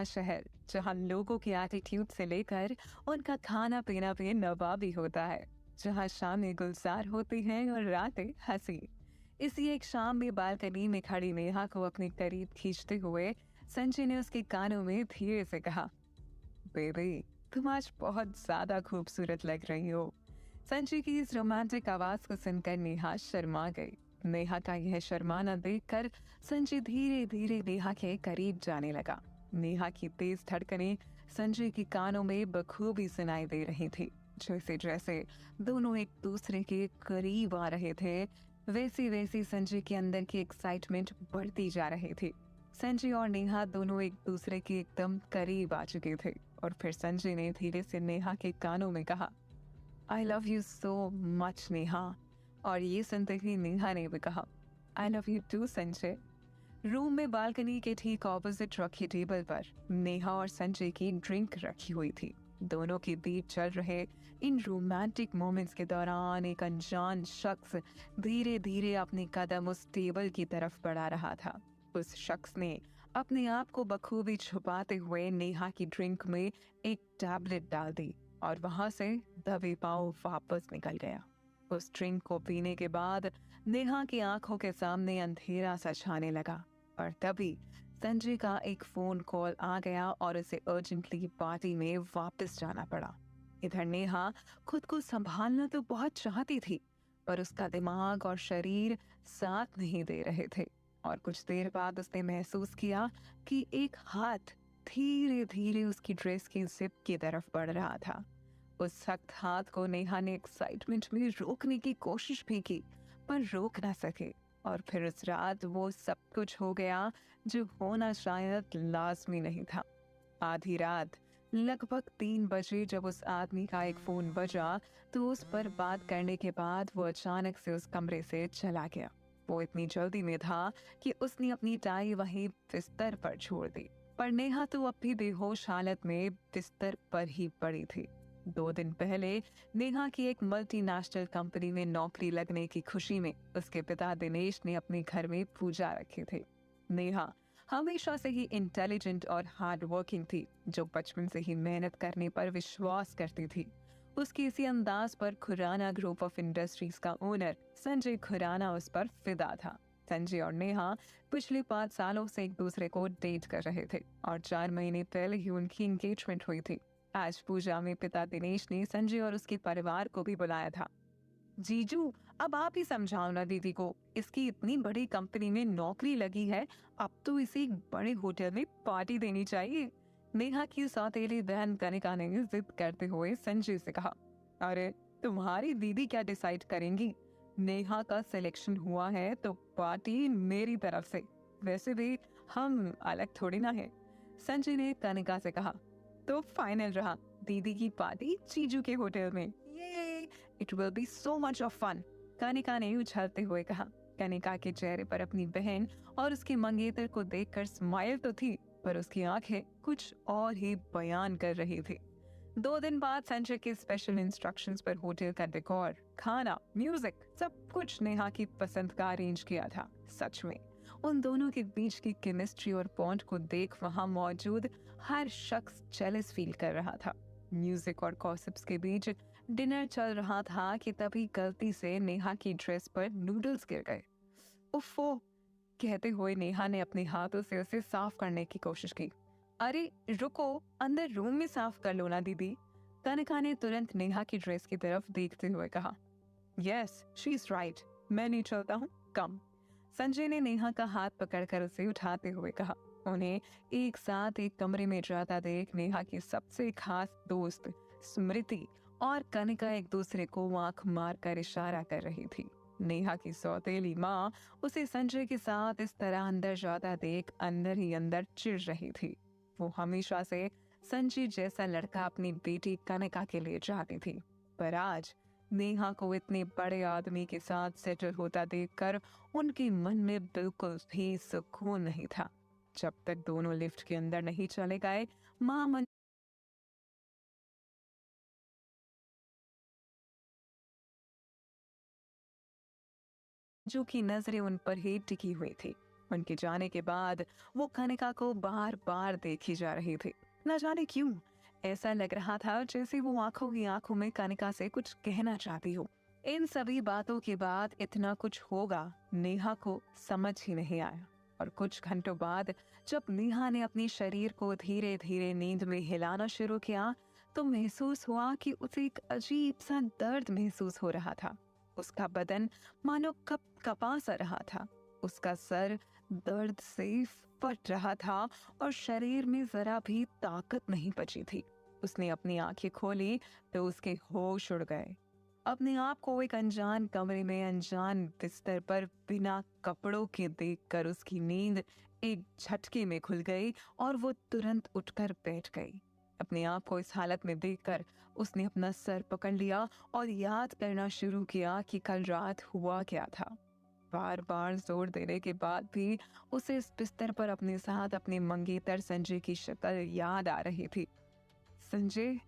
शहर जहाँ लोगों की एटीट्यूड से लेकर उनका खाना पीना भी नवाबी होता है, जहाँ शामें गुलजार होती हैं और रातें हंसी। इसी एक शाम में बालकनी में खड़ी नेहा को अपने करीब खींचते हुए संजय ने उसके कानों में धीरे से कहा, बेबी तुम आज बहुत ज्यादा खूबसूरत लग रही हो। संजय की इस रोमांटिक आवाज को सुनकर नेहा शर्मा गई। नेहा का यह शर्माना देखकर संजय धीरे धीरे नेहा के करीब जाने लगा। नेहा की तेज धड़कनें संजय के कानों में बखूबी सुनाई दे रही थी। जैसे जैसे दोनों एक दूसरे के करीब आ रहे थे, वैसे वैसे संजय के अंदर की एक्साइटमेंट बढ़ती जा रही थी। संजय और नेहा दोनों एक दूसरे के एकदम करीब आ चुके थे और फिर संजय ने धीरे से नेहा के कानों में कहा, I love you so much Neha. और ये सुनते ही नेहा ने भी कहा, I love you too Sanjay. Room में बालकनी के ठीक ऑपोजिट रखी टेबल पर नेहा और संजय की ड्रिंक रखी हुई थी। दोनों के बीच चल रहे इन रोमांटिक मोमेंट्स के दौरान एक अनजान शख्स धीरे धीरे अपने कदम उस टेबल की तरफ बढ़ा रहा था। उस शख्स ने अपने आप को बखूबी छुपाते हुए नेहा की ड्रिंक में एक टैबलेट डाल दी और वहां से दबे पांव वापस निकल गया। उस ड्रिंक को पीने के बाद नेहा की आंखों के सामने अंधेरा सा छाने लगा और तभी संजय का एक फोन कॉल आ गया और उसे अर्जेंटली पार्टी में वापस जाना पड़ा। इधर नेहा खुद को संभालना तो बहुत चाहती थी, पर उसका दिमाग और शरीर साथ नहीं दे रहे थे और कुछ देर बाद उसने महसूस किया कि एक हाथ धीरे धीरे उसकी ड्रेस की जिप की तरफ बढ़ रहा था। उस सख्त हाथ को नेहा ने एक्साइटमेंट में रोकने की कोशिश भी की, पर रोक ना सके और फिर उस रात वो सब कुछ हो गया जो होना शायद लाजमी नहीं था। आधी रात लगभग 3 बजे जब उस आदमी का एक फोन बजा तो उस पर बात करने के बाद वो अचानक से उस कमरे से चला गया। वो इतनी जल्दी में था कि उसने अपनी टाई वहीं बिस्तर पर छोड़ दी, पर नेहा तो अब भी बेहोश हालत में बिस्तर पर ही पड़ी थी। 2 दिन पहले नेहा की एक मल्टीनेशनल कंपनी में नौकरी लगने की खुशी में उसके पिता दिनेश ने अपने घर में पूजा रखी थी। नेहा हमेशा से ही इंटेलिजेंट और हार्ड वर्किंग थी, जो बचपन से ही मेहनत करने पर विश्वास करती थी। उसके इसी अंदाज पर खुराना ग्रुप ऑफ इंडस्ट्रीज का ओनर संजय खुराना उस पर फिदा था। संजय और नेहा पिछले 5 सालों से एक दूसरे को डेट कर रहे थे और 4 महीने पहले ही उनकी एंगेजमेंट हुई थी। आज पूजा में पिता दिनेश ने संजय और उसके परिवार को भी बुलाया था। जीजू, अब आप ही समझाओ ना दीदी को, इसकी इतनी बड़ी कंपनी में नौकरी लगी है, अब तो इसे एक बड़े होटल में पार्टी देनी चाहिए। नेहा की सौतेली बहन कनिका ने जिद करते हुए संजय से कहा, अरे तुम्हारी दीदी क्या डिसाइड करेंगी? नेहा का सिलेक्शन हुआ है तो पार्टी मेरी तरफ से, वैसे भी हम अलग थोड़ी ना है। संजय ने कनिका से कहा, तो फाइनल रहा, दीदी की पार्टी जीजू के होटल में। ये it will be so much of fun, Kanika ने उछलते हुए कहा। कनिका के चेहरे पर अपनी बहन और उसके मंगेतर को देखकर स्माइल तो थी, पर उसकी आंखें कुछ और ही बयान कर रही थी। 2 दिन बाद संजय के स्पेशल इंस्ट्रक्शंस पर होटल का डेकोर, खाना, म्यूजिक सब कुछ नेहा की पसंद का अरेंज किया था। सच में उन दोनों के बीच की केमिस्ट्री और बॉन्ड को देख वहां मौजूद हर शख्स जेलस फील कर रहा था। म्यूजिक और गॉसिप्स के बीच डिनर चल रहा था कि तभी गलती से नेहा की ड्रेस पर नूडल्स गिर गए। उफ़ो, कहते हुए नेहा ने अपने हाथों से उसे साफ करने की कोशिश की। अरे रुको, अंदर रूम में साफ कर लो ना दीदी। कनिका ने तुरंत नेहा की ड्रेस की तरफ देखते हुए कहा। यस, शी इज राइट, मैं नहीं चलता हूँ, कम। संजय ने नेहा का हाथ पकड़कर उसे उठाते हुए कहा। उन्हें एक साथ एक कमरे में जाता देख नेहा की सबसे खास दोस्त स्मृति और कनिका एक दूसरे को आंख मार कर इशारा कर रही थी। नेहा की सौतेली माँ उसे संजय के साथ इस तरह अंदर जाता देख अंदर ही अंदर चिढ़ रही थी। वो हमेशा से संजय जैसा लड़का अपनी बेटी कनिका के लिए चाहती थी, पर आज नेहा को इतने बड़े आदमी के साथ सेटल होता देखकर उनके मन में बिल्कुल भी सुकून नहीं था। जब तक दोनों लिफ्ट के अंदर नहीं चले गए, माँ मंजू की नजरें उन पर ही टिकी हुई थी। उनके जाने के बाद वो कनिका को बार बार देखी जा रही थी। न जाने क्यों ऐसा लग रहा था जैसे वो आंखों की आंखों में कनिका से कुछ कहना चाहती हो। इन सभी बातों के बाद इतना कुछ होगा नेहा को समझ ही नहीं आया। और कुछ घंटों बाद जब नेहा ने अपने शरीर को धीरे धीरे नींद में हिलाना शुरू किया तो महसूस हुआ कि उसे एक अजीब सा दर्द महसूस हो रहा था। उसका बदन मानो कप कपा सा रहा था। उसका सर दर्द से फट रहा था और शरीर में जरा भी ताकत नहीं बची थी। उसने अपनी आंखें खोली तो उसके होश उड़ गए। अपने आप को एक अनजान कमरे में अनजान बिस्तर पर बिना कपड़ों के देखकर उसकी नींद एक झटके में खुल गई और वो तुरंत उठकर बैठ गई। अपने आप को इस हालत में देखकर उसने अपना सर पकड़ लिया और याद करना शुरू किया कि कल रात हुआ क्या था। बार बार जोर देने के बाद भी उसे इस बिस्तर पर अपने साथ अपने मंगेतर संजय की शक्ल याद आ रही थी। संजय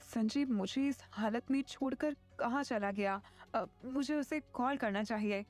संजय मुझे इस हालत में छोड़कर कहाँ चला गया? मुझे उसे कॉल करना चाहिए।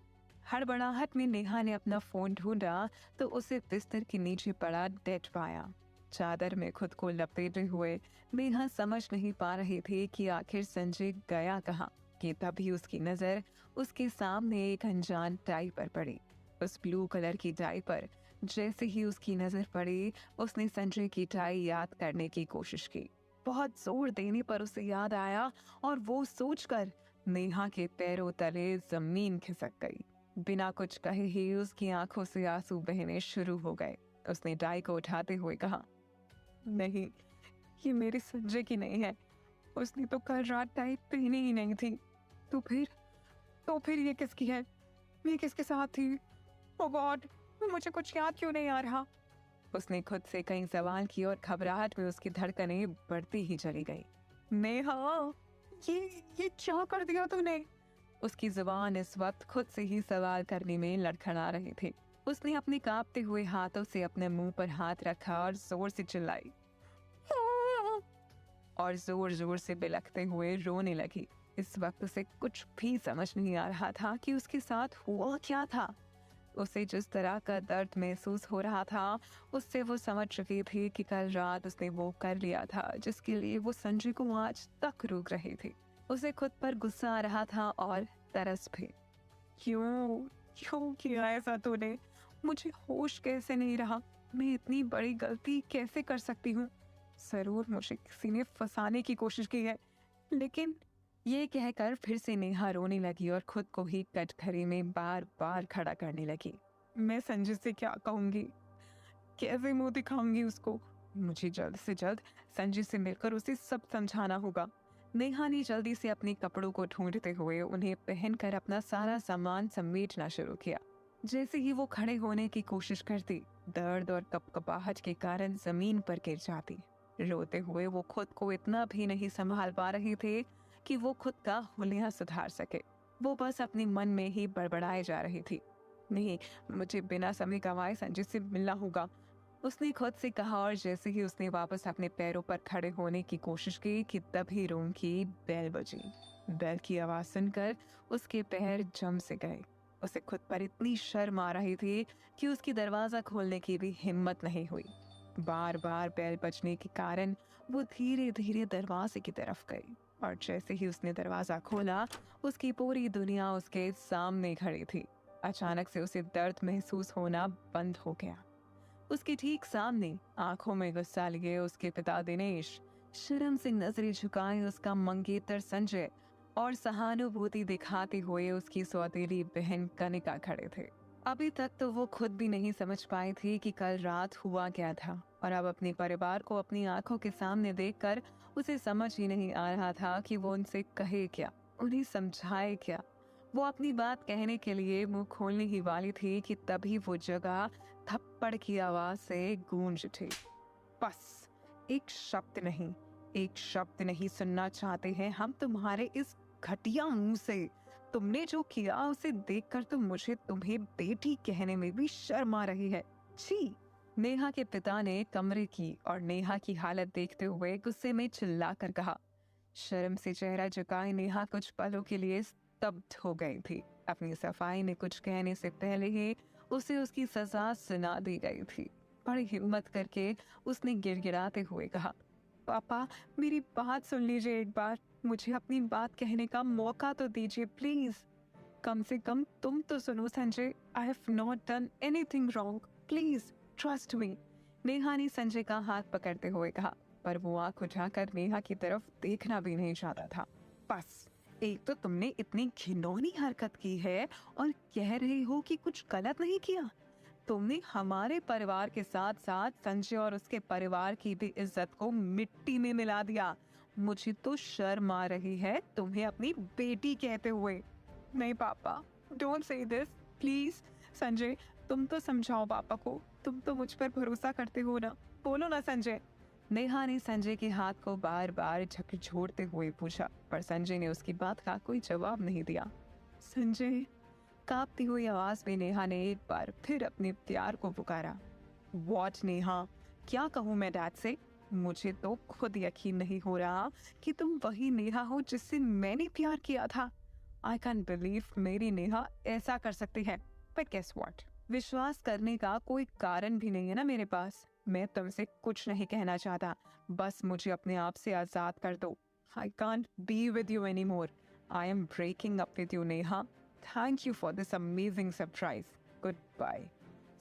हड़बड़ाहट में नेहा ने अपना फोन ढूंढा तो उसे बिस्तर के नीचे पड़ा डेड पाया। चादर में खुद को लपेटे हुए नेहा समझ नहीं पा रही थी कि आखिर संजय गया कहाँ कि तभी उसकी नजर उसके सामने एक अनजान टाई पर पड़ी। उस ब्लू कलर की टाई पर जैसे ही उसकी नजर पड़ी उसने संजय की टाई याद करने की कोशिश की। बहुत जोर देने पर उसे याद आया और वो सोचकर नेहा के पैरों तले जमीन खिसक गई। बिना कुछ कहे ही उसकी आंखों से आंसू बहने शुरू हो गए। उसने टाई को उठाते हुए कहा, नहीं, ये मेरे संजय की नहीं है। उसने तो कल रात टाई पहनी ही नहीं थी। तो फिर ये किसकी है? मैं किसके साथ थी? ओ गॉड, मुझे कुछ याद क्यों नहीं आ रहा? उसने खुद से कई सवाल किए और घबराहट में उसकी धड़कनें बढ़ती ही चली गई। नेहा, ये क्या कर दिया तूने? उसकी जुबान इस वक्त खुद से ही सवाल करने में लड़खड़ा रही थी। उसने अपने कांपते हुए हाथों से अपने मुंह पर हाथ रखा और जोर से चिल्लाई और जोर जोर से बिलखते हुए रोने लगी। इस वक्त उसे कुछ भी समझ नहीं आ रहा था कि उसके साथ हुआ क्या था। उसे जिस तरह का दर्द महसूस हो रहा था उससे वो समझ चुकी थी कि कल रात उसने वो कर लिया था जिसके लिए वो संजय को आज तक रोक रही थी। उसे खुद पर गुस्सा आ रहा था और तरस भी। क्यों क्यों किया ऐसा तूने? मुझे होश कैसे नहीं रहा? मैं इतनी बड़ी गलती कैसे कर सकती हूँ? जरूर मुझे किसी ने फंसाने की कोशिश की है। लेकिन ये कहकर फिर से नेहा रोने लगी और खुद को ही कटघरे में बार बार खड़ा करने लगी। मैं संजय से क्या कहूंगी? कैसे मुंह दिखाऊंगी उसको? मुझे जल्द से जल्द संजय से मिलकर उसे सब समझाना होगा। नेहा ने जल्दी से अपने कपड़ों को ढूंढते हुए उन्हें पहनकर अपना सारा सामान समेटना शुरू किया। जैसे ही वो खड़े होने की कोशिश करती दर्द और कपकपाहट के कारण जमीन पर गिर जाती। रोते हुए वो खुद को इतना भी नहीं संभाल पा रहे थे कि वो खुद का हुलिया सुधार सके। वो बस अपने मन में ही बड़बड़ाए जा रही थी। नहीं, मुझे बिना समय गंवाए संजय से मिलना होगा, उसने खुद से कहा। और जैसे ही उसने वापस अपने पैरों पर खड़े होने की कोशिश की कि तभी रूम की बेल बजी। बेल की आवाज सुनकर उसके पैर जम से गए। उसे खुद पर इतनी शर्म आ रही थी कि उसकी दरवाजा खोलने की भी हिम्मत नहीं हुई। बार बार बेल बजने के कारण वो धीरे धीरे दरवाजे की तरफ गई और जैसे ही उसने दरवाजा खोला उसकी पूरी दुनिया उसके सामने खड़ी थी। अचानक से उसे दर्द महसूस होना बंद हो गया। उसके ठीक सामने आंखों में गुस्सा लिए उसके पिता दिनेश, शर्म से नजरें झुकाए उसका मंगेतर संजय और सहानुभूति दिखाते हुए उसकी सौतेली बहन कनिका खड़े थे। अभी तक तो वो खुद भी नहीं समझ पाई थी कि कल रात हुआ क्या था और अब अपने परिवार को अपनी आंखों के सामने देखकर उसे समझ ही नहीं आ रहा था कि वो उनसे कहे क्या, उन्हें समझाए क्या। वो अपनी बात कहने के लिए मुंह खोलने ही वाली थी कि तभी वो जगह थप्पड़ की आवाज से गूंज उठी। बस एक शब्द नहीं सुनना चाहते हैं हम तुम्हारे इस घटिया मुंह से। तुमने जो किया उसे देखकर तो मुझे तुम्हें बेटी कहने में भी शर्म आ रही है। छी! नेहा के पिता ने कमरे की और नेहा की हालत देखते हुए गुस्से में चिल्लाकर कहा। शर्म से चेहरा झुकाए नेहा कुछ पलों के लिए स्तब्ध हो गई थी। अपनी सफाई में कुछ कहने से पहले ही उसे उसकी सजा सुना दी गई थी। बड़ी हिम्मत करके उसने गिड़गिड़ाते हुए कहा, पापा मेरी बात सुन लीजिए एक बार, मुझे अपनी बात कहने का मौका तो दीजिए प्लीज। कम से कम तुम तो सुनो Sanjay, I have not done anything wrong, please trust me. Neha ने संजय का हाथ पकड़ते हुए कहा, पर वो आंख उठाकर नेहा की तरफ देखना भी नहीं चाहता था। बस, एक तो तुमने इतनी घिनौनी हरकत की है और कह रही हो कि कुछ गलत नहीं किया। तुमने हमारे परिवार के साथ साथ संजय और उसके परिवार की भी इज्जत को मिट्टी में मिला दिया। मुझे तो शर्म आ रही है तुम्हें अपनी बेटी कहते हुए। नहीं पापा, don't say this please. Sanjay, तुम तो समझाओ पापा को, तुम तो मुझ पर भरोसा करते हो ना, बोलो ना संजय। नेहा ने संजय के हाथ को बार बार झकझोरते हुए पूछा, पर संजय ने उसकी बात का कोई जवाब नहीं दिया। संजय, कांपती हुई आवाज में नेहा ने एक बार फिर अपने प्यार को पुकारा। वॉट नेहा, क्या कहूँ मैं डैड से? मुझे तो खुद यकीन नहीं हो रहा कि तुम वही नेहा हो जिससे मैंने प्यार किया था। आई कैन बिलीव मेरी नेहा ऐसा कर सकती है। पर गेस व्हाट, विश्वास करने का कोई कारण भी नहीं है ना मेरे पास। मैं तुमसे कुछ नहीं कहना चाहता, बस मुझे अपने आप से आजाद कर दो। I can't be with you any more. I am breaking up with you Neha. Thank you for this amazing surprise. Goodbye.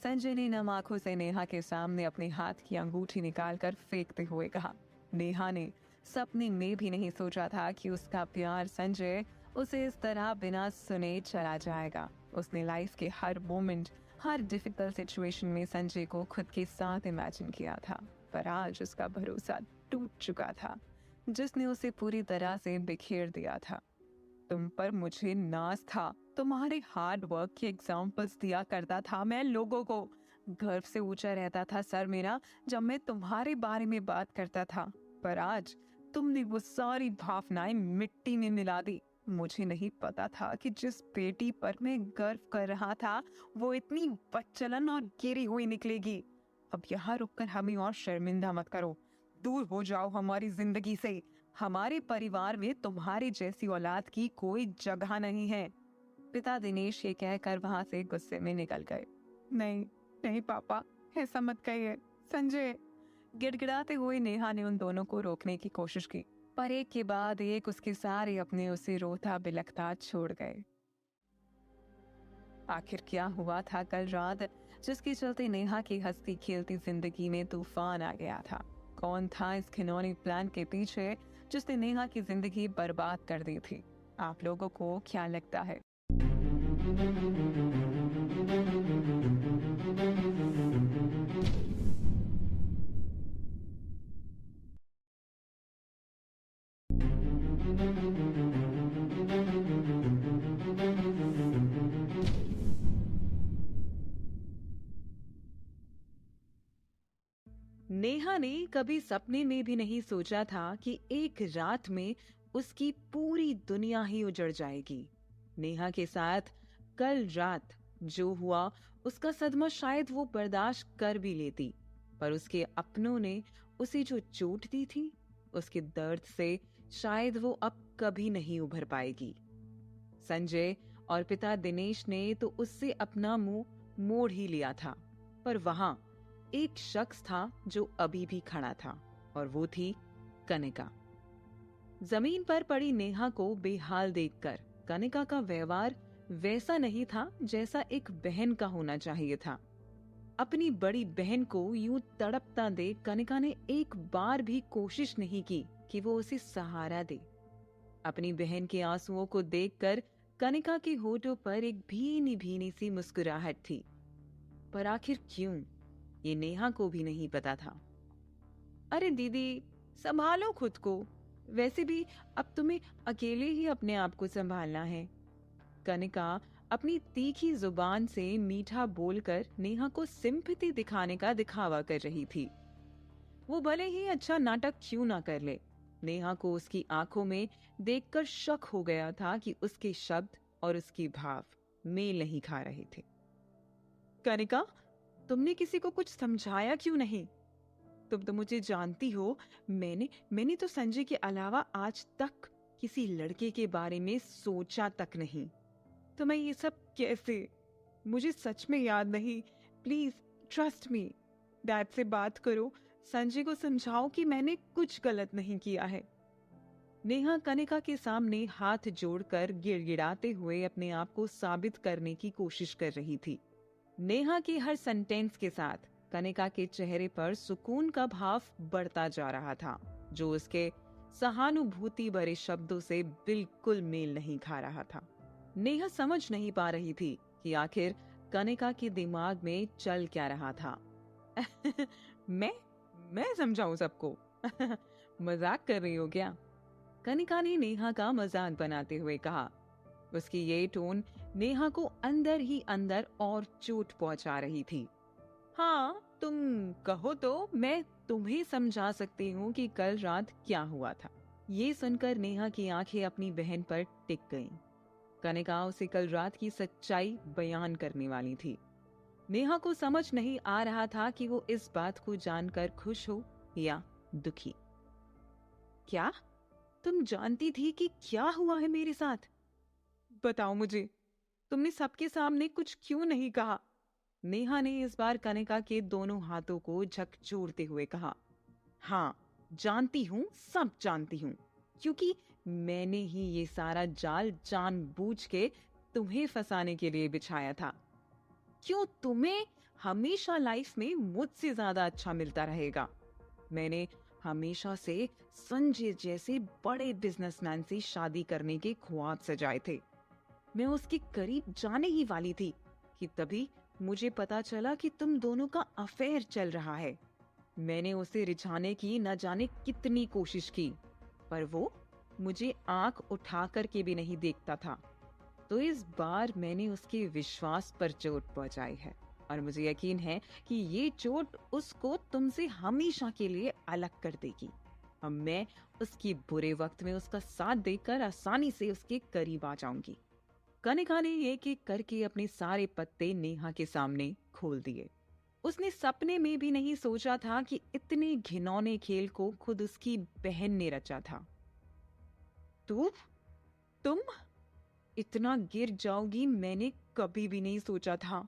Sanjay ने नम आंखों से नेहा के सामने अपने हाथ की अंगूठी निकालकर फेंकते हुए कहा। नेहा ने सपने में भी नहीं सोचा था कि उसका प्यार संजय उसे इस तरह बिना सुने चला जाएगा। उसने लाइफ के हर मोमेंट, हर डिफिकल्ट सिचुएशन में संजय को खुद के साथ इमेजिन किया था, पर आज उसका भरोसा टूट चुका था, जिसने उसे पूरी तरह से बिखेर दिया था। तुम पर मुझे नाज था, तुम्हारे हार्ड वर्क के एग्जाम्पल्स दिया करता था मैं लोगों को। गर्व से ऊंचा रहता था सर मेरा जब मैं तुम्हारे बारे में बात करता था, पर आज तुमने वो सारी भावनाएं मिट्टी में मिला दी। मुझे नहीं पता था कि जिस बेटी पर मैं गर्व कर रहा था वो इतनी बच्चलन और गिरी हुई निकलेगी। अब यहाँ रुककर हमें और शर्मिंदा मत करो, दूर हो जाओ हमारी जिंदगी से। हमारे परिवार में तुम्हारी जैसी औलाद की कोई जगह नहीं है। पिता दिनेश ये कहकर वहां से गुस्से में निकल गए। नहीं नहीं पापा, ऐसा मत कहिए। संजय, गिड़गिड़ाते हुए नेहा ने उन दोनों को रोकने की कोशिश की, पर एक के बाद एक उसके सारे अपने उसे रोता बिलखता छोड़ गए। आखिर क्या हुआ था कल रात जिसके चलते नेहा की हंसती खेलती जिंदगी में तूफान आ गया था? कौन था इस खिलौने प्लान के पीछे जिसने नेहा की जिंदगी बर्बाद कर दी थी? आप लोगों को क्या लगता है? नेहा ने कभी सपने में भी नहीं सोचा था कि एक रात में उसकी पूरी दुनिया ही उजड़ जाएगी। नेहा के साथ कल रात जो हुआ उसका सदमा शायद वो बर्दाश्त कर भी लेती, पर उसके अपनों ने उसे जो चोट दी थी उसके दर्द से शायद वो अब कभी नहीं उभर पाएगी। संजय और पिता दिनेश ने तो उससे अपना मुंह मोड़ ही लिया था, पर वहां एक शख्स था जो अभी भी खड़ा था, और वो थी कनिका। जमीन पर पड़ी नेहा को बेहाल देखकर कनिका का व्यवहार वैसा नहीं था जैसा एक बहन का होना चाहिए था। अपनी बड़ी बहन को यूं तड़पता देख कनिका ने एक बार भी कोशिश नहीं की कि वो उसे सहारा दे। अपनी बहन के आंसुओं को देखकर कनिका के होठों पर एक भीनी भीनी सी मुस्कुराहट थी, पर आखिर क्यों, ये नेहा को भी नहीं पता था। अरे दीदी, संभालो खुद को, वैसे भी अब तुम्हें अकेले ही अपने आप को संभालना है। कनिका अपनी तीखी जुबान से मीठा बोलकर नेहा को सिंपैथी दिखाने का दिखावा कर रही थी। वो भले ही अच्छा नाटक क्यों ना कर ले, नेहा को उसकी आंखों में देखकर शक हो गया था कि उसके शब्द और उसकी भाव मेल नहीं खा रहे थे। कनिका, तुमने किसी को कुछ समझाया क्यों नहीं? तुम तो मुझे जानती हो, मैंने तो संजय के अलावा आज तक किसी लड़के के बारे में सोचा तक नहीं। तो मैं ये सब कैसे? मुझे सच में याद नहीं। Please trust me. डैड से बात करो, संजय को समझाओ कि मैंने कुछ गलत नहीं किया है। नेहा कनिका के सामने हाथ जोड़कर गिड़गिड़ाते हुए अपने आप को साबित करने की कोशिश कर रही थी। नेहा की हर सेंटेंस के साथ कनिका के चेहरे पर सुकून का भाव बढ़ता जा रहा था, जो उसके सहानुभूति भरे शब्दों से बिल्कुल मेल नहीं खा रहा था। नेहा समझ नहीं पा रही थी कि आखिर कनिका के दिमाग में चल क्या रहा था। मैं समझाऊं सबको? मजाक कर रही हो क्या? कनिका ने नेहा का मजाक बनाते हुए कहा। उसकी ये टोन नेहा को अंदर ही अंदर और चोट पहुंचा रही थी। हाँ, तुम कहो तो मैं तुम्हें समझा सकती हूँ कि कल रात क्या हुआ था। ये सुनकर नेहा की आंखें अपनी बहन पर टिक गईं। कनिका उसे कल रात की सच्चाई बयान करने वाली थी। नेहा को समझ नहीं आ रहा था कि वो इस बात को जानकर खुश हो या दुखी। क्या तुम जानती थी कि क्या हुआ है मेरे साथ? बताओ मुझे, तुमने सबके सामने कुछ क्यों नहीं कहा? नेहा ने इस बार कनिका के दोनों हाथों को झकझोरते हुए कहा। हाँ, जानती हूँ, सब जानती हूँ, क्योंकि मैंने ही ये सारा जाल जानबूझ के तुम्हें फंसाने के लिए बिछाया था। क्यों तुम्हें हमेशा लाइफ में मुझसे ज्यादा अच्छा मिलता रहेगा? मैंने हमेशा से संजय जैसे बड़े बिजनेसमैन से शादी करने के ख्वाब सजाए थे। मैं उसके करीब जाने ही वाली थी कि तभी मुझे पता चला कि तुम दोनों का अफेयर चल रहा है। मैंने उसे रिझाने की न जाने कितनी कोशिश की, पर वो मुझे आंख उठा कर के भी नहीं देखता था। तो इस बार मैंने उसके विश्वास पर चोट पहुंचाई है, और मुझे यकीन है कि ये चोट उसको तुमसे हमेशा के लिए अलग कर देगी। अब मैं उसके बुरे वक्त में उसका साथ देकर आसानी से उसके करीब आ जाऊंगी। कनिका ने एक एक करके अपने सारे पत्ते नेहा के सामने खोल दिए। उसने सपने में भी नहीं सोचा था कि इतने घिनौने खेल को खुद उसकी बहन ने रचा था। तुम इतना गिर जाओगी मैंने कभी भी नहीं सोचा था।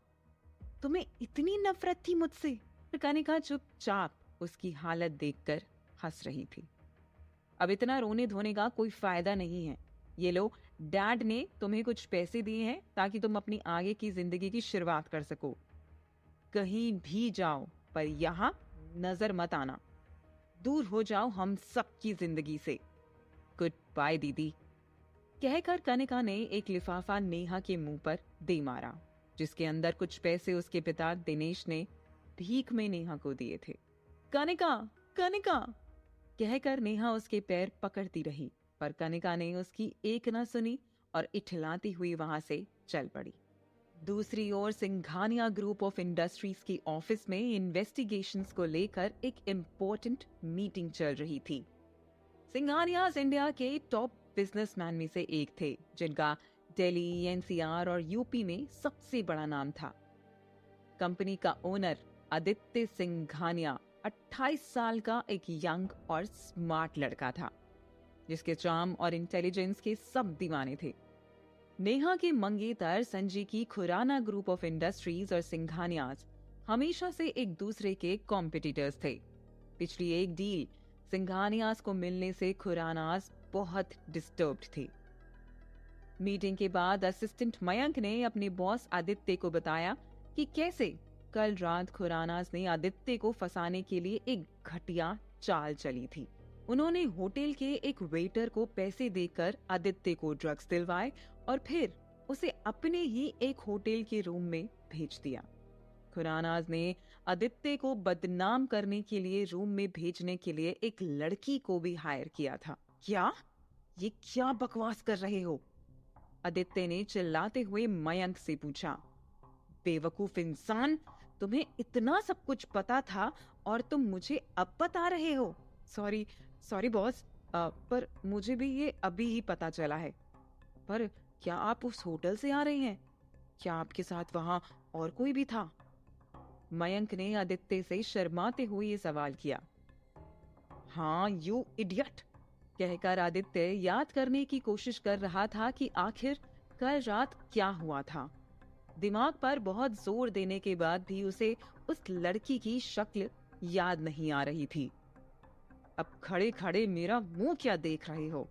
तुम्हें इतनी नफरत थी मुझसे? कनिका चुपचाप उसकी हालत देखकर हंस रही थी। अब इतना रोने धोने का कोई फायदा नहीं है। ये लो, डैड ने तुम्हें कुछ पैसे दिए हैं ताकि तुम अपनी आगे की जिंदगी की शुरुआत कर सको। कहीं भी जाओ, पर यहाँ नजर मत आना। दूर हो जाओ हम सबकी जिंदगी से। गुड बाय दीदी। कहकर कनिका ने एक लिफाफा नेहा के मुंह पर दे मारा, जिसके अंदर कुछ पैसे उसके पिता दिनेश ने भीख में नेहा को दिए थे। कनिका, कनिका कहकर नेहा उसके पैर पकड़ती रही, पर कनिका ने उसकी एक न सुनी और इठलाती हुई वहां से चल पड़ी। दूसरी ओर सिंघानिया ग्रुप ऑफ इंडस्ट्रीज की ऑफिस में इन्वेस्टिगेशंस को लेकर एक इम्पोर्टेंट मीटिंग चल रही थी। सिंघानियाज इंडिया के टॉप बिजनेसमैन में से एक थे, जिनका दिल्ली, एनसीआर और यूपी में सबसे बड़ा नाम था। कंपनी का ओनर आदित्य सिंघानिया 28 साल का एक यंग और स्मार्ट लड़का था, जिसके चार्म और इंटेलिजेंस के सब दीवाने थे। नेहा के मंगेतर संजय की खुराना ग्रुप ऑफ इंडस्ट्रीज और सिंघानियाज हमेशा से एक दूसरे के कॉम्पिटिटर्स थे। पिछली एक डील सिंघानियाज को मिलने से खुरानाज बहुत डिस्टर्ब्ड थे। मीटिंग के बाद असिस्टेंट मयंक ने अपने बॉस आदित्य को बताया कि कैसे कल रात खुरानाज ने आदित्य को फंसाने के लिए एक घटिया चाल चली थी। उन्होंने होटल के एक वेटर को पैसे देकर आदित्य को ड्रग्स दिलवाए और फिर उसे अपने ही एक होटल के रूम में भेज दिया। खुरानाज ने आदित्य को बदनाम करने के लिए रूम में भेजने के लिए एक लड़की को भी हायर किया था। क्या? ये क्या बकवास कर रहे हो? आदित्य ने चिल्लाते हुए मयंक से पूछा। बेवकूफ इंसान, तुम्हें इतना सब कुछ पता था और तुम मुझे अब बता रहे हो? सॉरी बॉस, पर मुझे भी ये अभी ही पता चला है। पर क्या आप उस होटल से आ रहे हैं? क्या आपके साथ वहां और कोई भी था? मयंक ने आदित्य से शर्माते हुए ये सवाल किया। हाँ, यू इडियट कहकर आदित्य याद करने की कोशिश कर रहा था कि आखिर कल रात क्या हुआ था। दिमाग पर बहुत जोर देने के बाद भी उसे उस लड़की की शक्ल याद नहीं आ रही थी। अब खड़े खड़े मेरा मुंह क्या देख रहे हो?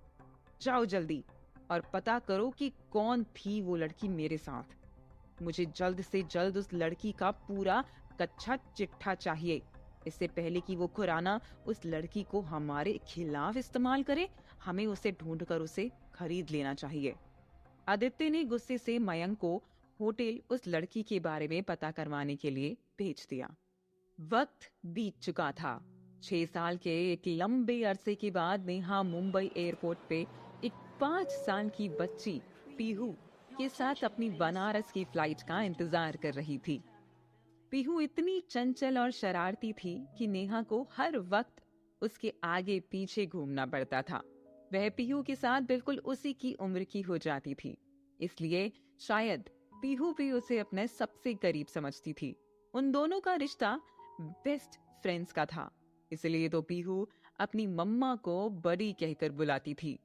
जाओ जल्दी और पता करो कि कौन थी वो लड़की मेरे साथ। मुझे जल्द से जल्द उस लड़की का पूरा कच्चा चिट्ठा चाहिए, इससे पहले कि वो खुराना उस लड़की को हमारे खिलाफ इस्तेमाल करे। हमें उसे ढूंढकर उसे खरीद लेना चाहिए। आदित्य ने गुस्से से मयंक को होटल उस लड़की के बारे में पता करवाने के लिए भेज दिया। वक्त बीत चुका था। 6 साल के एक लंबे अरसे के बाद नेहा मुंबई एयरपोर्ट पे एक 5 साल की बच्ची पीहू के साथ अपनी बनारस की फ्लाइट का इंतजार कर रही थी। पीहू इतनी चंचल और शरारती थी कि नेहा को हर वक्त उसके आगे पीछे घूमना पड़ता था। वह पीहू के साथ बिल्कुल उसी की उम्र की हो जाती थी, इसलिए शायद पीहू भी उसे अपने सबसे करीब समझती थी। उन दोनों का रिश्ता बेस्ट फ्रेंड्स का था, इसलिए तो पीहू अपनी मम्मा को बड़ी कहकर बुलाती थी।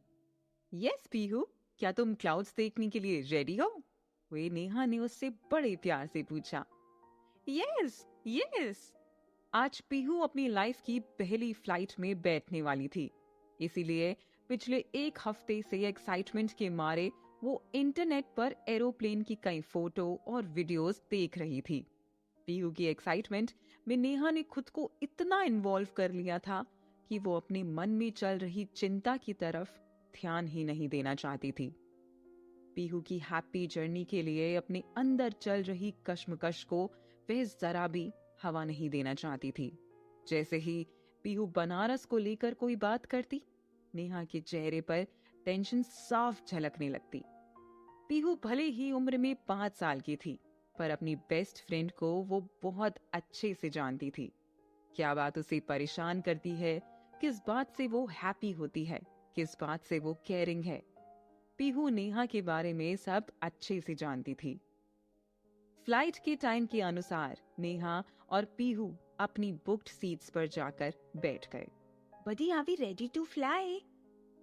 यस पीहू, क्या तुम क्लाउड्स देखने के लिए रेडी हो? वे नेहा ने उससे बड़े प्यार से पूछा। Yes yes. आज पीहू अपनी लाइफ की पहली फ्लाइट में बैठने वाली थी, इसीलिए पिछले एक हफ्ते से एक्साइटमेंट के मारे वो इंटरनेट पर एरोप्लेन की कई फोटो और वीडियोस देख रही थी। पीहू की एक्साइटमेंट में नेहा ने खुद को इतना इन्वॉल्व कर लिया था कि वो अपने मन में चल रही चिंता की तरफ ध्यान ही नहीं देना चाहती थी। पीहू की हैप्पी जर्नी के लिए अपने अंदर चल रही कश्मकश को वह जरा भी हवा नहीं देना चाहती थी। जैसे ही पीहू बनारस को लेकर कोई बात करती, नेहा के चेहरे पर टेंशन साफ झलकने लगती। पीहू भले ही उम्र में 5 साल की थी, पर अपनी बेस्ट फ्रेंड को वो बहुत अच्छे से जानती थी। क्या बात उसे परेशान करती है, किस बात से वो हैप्पी होती है, किस बात से वो केयरिंग है। पीहू नेहा के बारे में सब अच्छे से जानती थी। फ्लाइट के टाइम के अनुसार नेहा और पीहू अपनी बुक्ड सीट्स पर जाकर बैठ गए। Buddy are we ready to fly?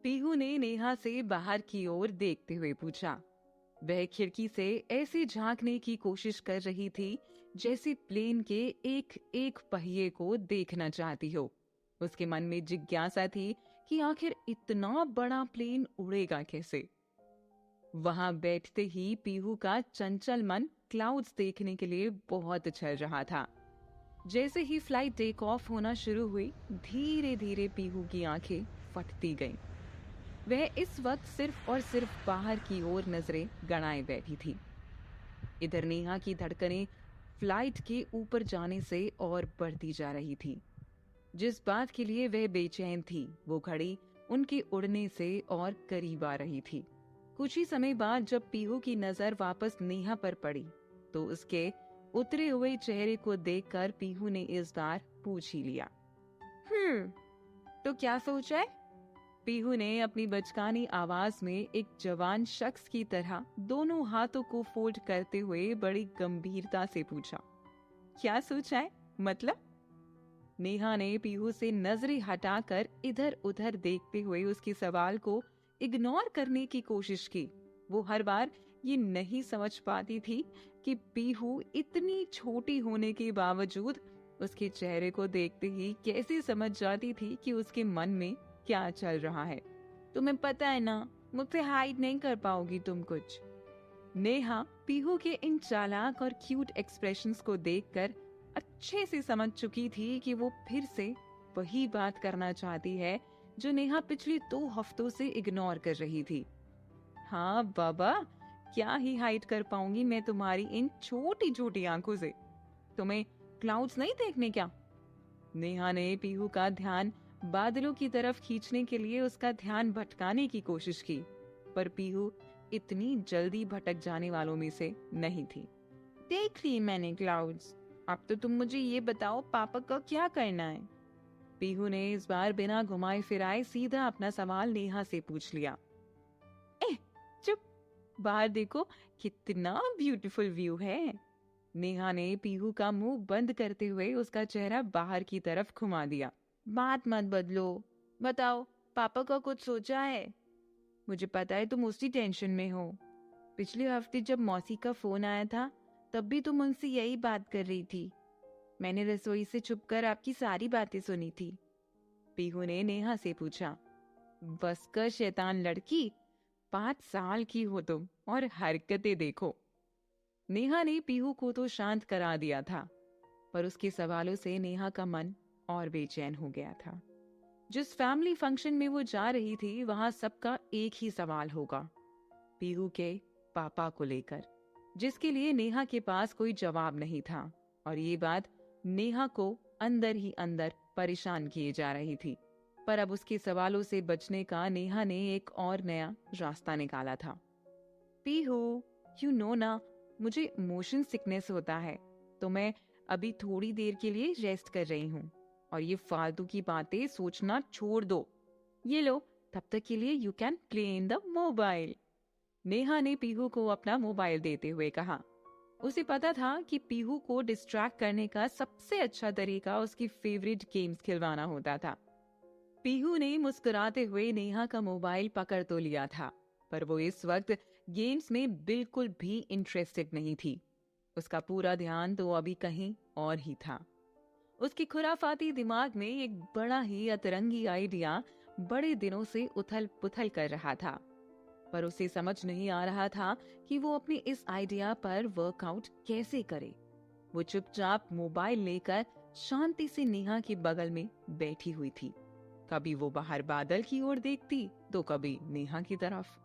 Pihu ने नेहा से बाहर की ओर देखते हुए पूछा। वह खिड़की से ऐसे झांकने की कोशिश कर रही थी जैसे प्लेन के एक एक पहिए को देखना चाहती हो। उसके मन में जिज्ञासा थी कि आखिर इतना बड़ा प्लेन उड़ेगा कैसे। वहां बैठते ही पीहू का चंचल मन क्लाउड्स देखने के लिए बहुत उछल रहा था। जैसे ही फ्लाइट टेक ऑफ होना शुरू हुई, धीरे धीरे पीहू की आंखें फटती गईं। वह इस वक्त सिर्फ और सिर्फ बाहर की ओर नजरें गड़ाए बैठी थी। इधर नेहा की धड़कनें फ्लाइट के ऊपर जाने से और बढ़ती जा रही थी। जिस बात के लिए वह बेचैन थी, वो घड़ी उनके उड़ने से और करीब आ रही थी। कुछ ही समय बाद जब पीहू की नजर वापस नेहा पर पड़ी, तो उसके उतरे हुए चेहरे को देखकर पीहू ने इस बार पूछ ही लिया। तो क्या सोचा है? पीहू ने अपनी बचकानी आवाज में एक जवान शख्स की तरह दोनों हाथों को फोल्ड करते हुए बड़ी गंभीरता से पूछा। क्या सोचा है मतलब? नेहा ने पीहू से नजरें हटाकर इधर उधर देखते हुए उसके सवाल को इग्नोर करने की कोशिश की। वो हर बार ये नहीं समझ पाती थी कि पीहू इतनी छोटी होने के बावजूद उसके चेहरे को देखते ही कैसे समझ जाती थी कि उसके मन में क्या चल रहा है। तुम्हें पता है ना, मुझसे हाइड नहीं कर पाओगी तुम कुछ। नेहा पीहू के इन चालाक और क्यूट एक्सप्रेशंस को देखकर अच्छे से समझ चुकी थी कि वो फिर से वही बात करना चाहती है जो नेहा पिछले 2 हफ्तों से इग्नोर कर रही थी। हाँ बाबा, क्या ही हाइड कर पाऊंगी मैं तुम्हारी इन छोटी छोटी आंखों से। तुम्हें क्लाउड्स नहीं देखने क्या? नेहा ने पीहू का ध्यान बादलों की तरफ खींचने के लिए उसका ध्यान भटकाने की कोशिश की, पर पीहू इतनी जल्दी भटक जाने वालों में से नहीं थी। देख ली मैंने क्लाउड्स, अब तो तुम मुझे ये बताओ पापा का क्या करना है? पीहू ने इस बार बिना घुमाए फिराए सीधा अपना सवाल नेहा से पूछ लिया। चुप, बाहर देखो कितना ब्यूटीफुल व्यू है। नेहा ने पीहू का मुंह बंद करते हुए उसका चेहरा बाहर की तरफ घुमा दिया। बात मत बदलो, बताओ पापा का कुछ सोचा है? मुझे पता है तुम उसी टेंशन में हो। पिछले हफ्ते जब मौसी का फोन आया था तब भी तुम उनसे यही बात कर रही थी। मैंने रसोई से छुपकर आपकी सारी बातें सुनी थी। पीहू ने नेहा से पूछा। बस कर शैतान लड़की, 5 साल की हो तुम और हरकतें देखो। नेहा ने पीहू को तो शांत करा दिया था, पर उसके सवालों से नेहा का मन और बेचैन हो गया था। जिस फैमिली फंक्शन में वो जा रही थी वहां सबका एक ही सवाल होगा, पीहू के पापा को लेकर, जिसके लिए नेहा के पास कोई जवाब नहीं था। और ये बात नेहा को अंदर ही अंदर परेशान किए जा रही थी। पर अब उसके सवालों से बचने का नेहा ने एक और नया रास्ता निकाला था। पीहू, यू नो ना, मुझे मोशन सिकनेस होता है, तो मैं अभी थोड़ी देर के लिए रेस्ट कर रही हूँ। और ये फालतू की बातें सोचना छोड़ दो। ये लो, तब तक के लिए you can play in the mobile. Neha ने पीहू को अपना मोबाइल देते हुए कहा। उसे पता था कि पीहू को डिस्ट्रैक्ट करने का सबसे अच्छा तरीका उसकी फेवरेट गेम्स खिलवाना होता था। पीहू ने मुस्कुराते हुए नेहा का मोबाइल पकड़ तो लिया था, पर वो इस वक्त गेम्स में बिल्कुल भी इंटरेस्टेड नहीं थी। उसका पूरा ध्यान तो अभी कहीं और ही था। उसकी खुराफाती दिमाग में एक बड़ा ही अतरंगी आइडिया बड़े दिनों से उथल पुथल कर रहा था, पर उसे समझ नहीं आ रहा था कि वो अपने इस आइडिया पर वर्कआउट कैसे करे। वो चुपचाप मोबाइल लेकर शांति से नेहा के बगल में बैठी हुई थी। कभी वो बाहर बादल की ओर देखती तो कभी नेहा की तरफ।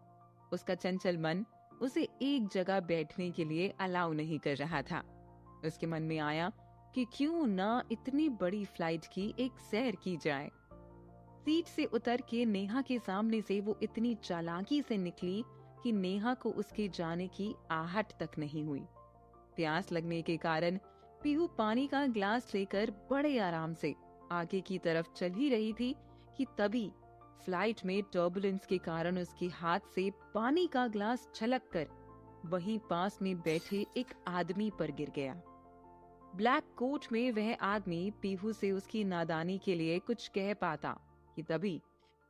उसका चंचल मन उसे एक जगह बैठने के लिए अलाउ नहीं कर रहा था। उसके मन में आया कि क्यों ना इतनी बड़ी फ्लाइट की एक सैर की जाए। सीट से उतर के नेहा के सामने से वो इतनी चालाकी से निकली कि नेहा को उसके जाने की आहट तक नहीं हुई। प्यास लगने के कारण पीहू पानी का ग्लास लेकर बड़े आराम से आगे की तरफ चल ही रही थी कि तभी फ्लाइट में टर्बुलेंस के कारण उसके हाथ से पानी का ग्लास छलक कर वहीं पास में बैठे एक आदमी पर गिर गया। ब्लैक कोट में वह आदमी पीहू से उसकी नादानी के लिए कुछ कह पाता कि तभी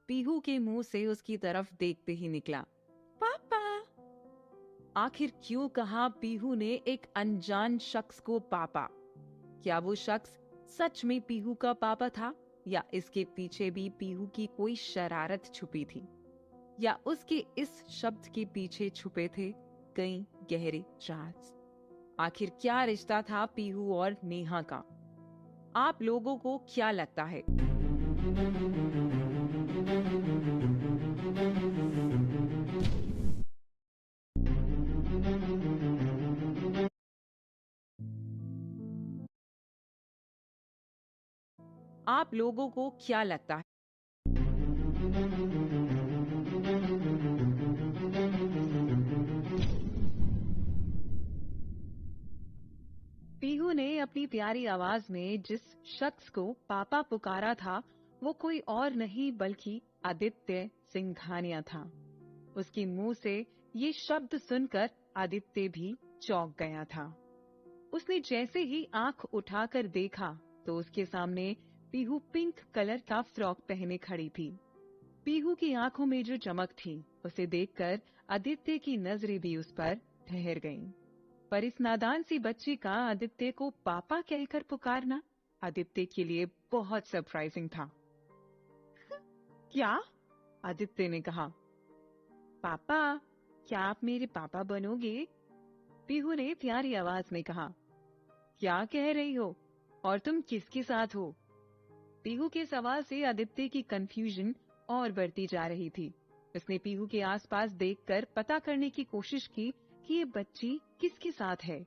पीहू के मुंह से उसकी तरफ देखते ही निकला, पापा। आखिर क्यों कहा पीहू ने एक अनजान शख्स को पापा? क्या वो शख्स सच में पीहू का पापा था, या इसके पीछे भी पीहू की कोई शरारत छुपी थी, या उसके इस शब्द के पीछे छुपे थे कई गहरे राज? आखिर क्या रिश्ता था पीहू और नेहा का? आप लोगों को क्या लगता है? आप लोगों को क्या लगता है? पीहू ने अपनी प्यारी आवाज में जिस शख्स को पापा पुकारा था वो कोई और नहीं बल्कि आदित्य सिंघानिया था। उसके मुंह से ये शब्द सुनकर आदित्य भी चौंक गया था। उसने जैसे ही आंख उठाकर देखा तो उसके सामने पीहू पिंक कलर का फ्रॉक पहने खड़ी थी। पीहू की आंखों में जो चमक थी उसे देखकर आदित्य की नजरें भी उस पर ठहर गईं। पर इस नादान सी बच्ची का आदित्य को पापा कहकर पुकारना आदित्य के लिए बहुत सरप्राइजिंग था। क्या? आदित्य ने कहा। पापा, क्या आप मेरे पापा बनोगे? पीहू ने प्यारी आवाज में कहा। क्या कह रही हो? और तुम किसके साथ हो? पीहू के सवाल से आदित्य की कंफ्यूजन और बढ़ती जा रही थी। उसने पीहू के आसपास देखकर पता करने की कोशिश की कि ये बच्ची किसके साथ है।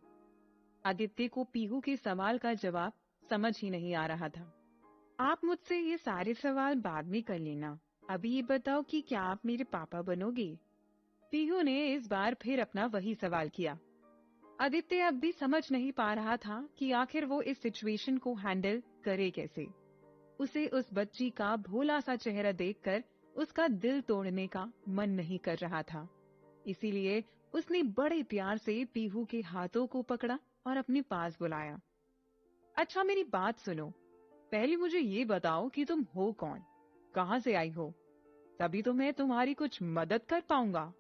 आदित्य को पीहू के सवाल का जवाब समझ ही नहीं आ रहा था। आप मुझसे ये सारे सवाल बाद में कर लेना, अभी ये बताओ कि क्या आप मेरे पापा बनोगे? पीहू ने इस बार फिर अपना वही सवाल किया। आदित्य अब भी समझ नहीं पा रहा था कि आखिर वो इस सिचुएशन को हैंडल करे कैसे। उसे उस बच्ची का भोला सा चेहरा देखकर उसका दिल तोड़ने का मन नहीं कर रहा था। इसीलिए उसने बड़े प्यार से पीहू के हाथों को पकड़ा और अपने पास बुलाया। अच्छा, मेरी बात सुनो, पहले मुझे ये बताओ कि तुम हो कौन, कहां से आई हो, तभी तो मैं तुम्हारी कुछ मदद कर पाऊंगा।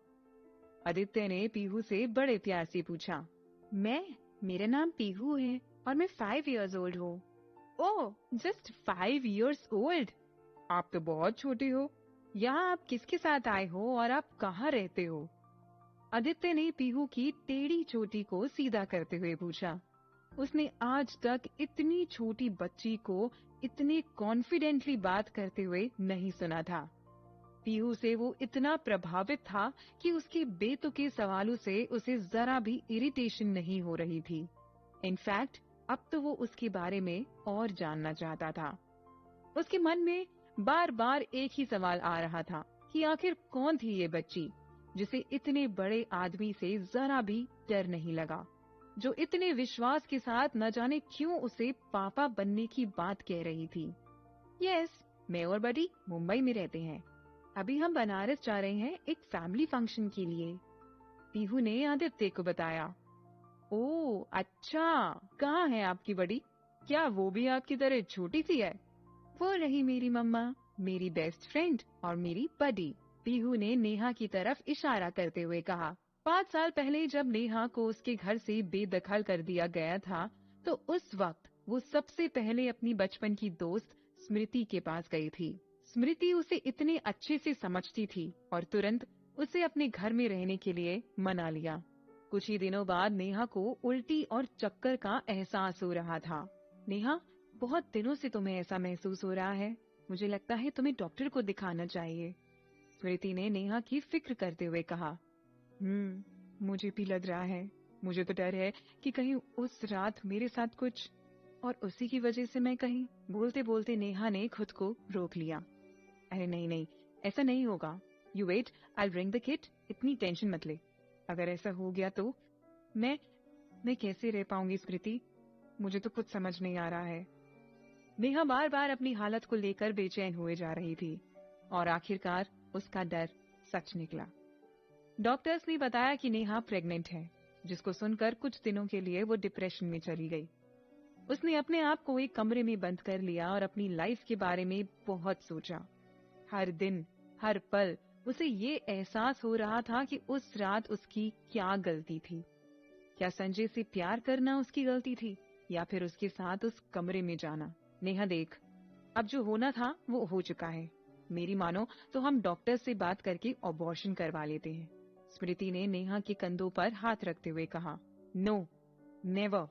आदित्य ने पीहू से बड़े प्यार से पूछा। मेरा नाम पीहू है और मैं 5 इयर्स ओल्ड हूँ। ओह, जस्ट 5 इयर्स ओल्ड? आप तो बहुत छोटे हो। यहाँ आप किसके साथ आए हो और आप कहाँ रहते हो? आदित्य ने पीहू की टेढ़ी चोटी को सीधा करते हुए पूछा। उसने आज तक इतनी छोटी बच्ची को इतने कॉन्फिडेंटली बात करते हुए नहीं सुना था। पीहू से वो इतना प्रभावित था कि उसके बेतुके सवालों से उसे जरा भी इरिटेशन नहीं हो रही थी। इनफैक्ट अब तो वो उसके बारे में और जानना चाहता था। उसके मन में बार बार एक ही सवाल आ रहा था कि आखिर कौन थी ये बच्ची जिसे इतने बड़े आदमी से जरा भी डर नहीं लगा, जो इतने विश्वास के साथ न जाने क्यों उसे पापा बनने की बात कह रही थी। यस, मैं और बडी मुंबई में रहते हैं। अभी हम बनारस जा रहे हैं एक फैमिली फंक्शन के लिए, पीहू ने आदित्य को बताया। ओह अच्छा, कहाँ है आपकी बड़ी? क्या वो भी आपकी तरह छोटी सी है? वो रही मेरी मम्मा, मेरी बेस्ट फ्रेंड और मेरी बडी, पीहू ने नेहा की तरफ इशारा करते हुए कहा। 5 साल पहले जब नेहा को उसके घर से बेदखल कर दिया गया था, तो उस वक्त वो सबसे पहले अपनी बचपन की दोस्त स्मृति के पास गई थी। स्मृति उसे इतने अच्छे से समझती थी और तुरंत उसे अपने घर में रहने के लिए मना लिया। कुछ ही दिनों बाद नेहा को उल्टी और चक्कर का एहसास हो रहा था। नेहा, बहुत दिनों से तुम्हें ऐसा महसूस हो रहा है। मुझे लगता है तुम्हें डॉक्टर को दिखाना चाहिए, स्मृति ने नेहा की फिक्र करते हुए कहा। मुझे भी लग रहा है। मुझे तो डर है कि कहीं उस रात मेरे साथ कुछ और उसी की वजह से मैं कहीं। बोलते बोलते नेहा ने खुद को रोक लिया। अरे नहीं नहीं, ऐसा नहीं होगा। You wait, I bring the kit. इतनी टेंशन मत ले। अगर ऐसा हो गया तो मैं कैसे रह पाऊंगी स्मृति? मुझे तो कुछ समझ नहीं आ रहा है। नेहा बार बार अपनी हालत को लेकर बेचैन हुए जा रही थी और आखिरकार उसका डर सच निकला। डॉक्टर्स ने बताया कि नेहा प्रेग्नेंट है, जिसको सुनकर कुछ दिनों के लिए वो डिप्रेशन में चली गई। उसने अपने आप को एक कमरे में बंद कर लिया और अपनी लाइफ के बारे में बहुत सोचा। हर दिन, हर पल उसे ये एहसास हो रहा था कि उस रात उसकी क्या गलती थी। क्या संजय से प्यार करना उसकी गलती थी या फिर उसके साथ उस कमरे में जाना? नेहा देख, अब जो होना था वो हो चुका है। मेरी मानो तो हम डॉक्टर से बात करके अबॉर्शन करवा लेते हैं, स्मृति ने नेहा के कंधों पर हाथ रखते हुए कहा। No, never.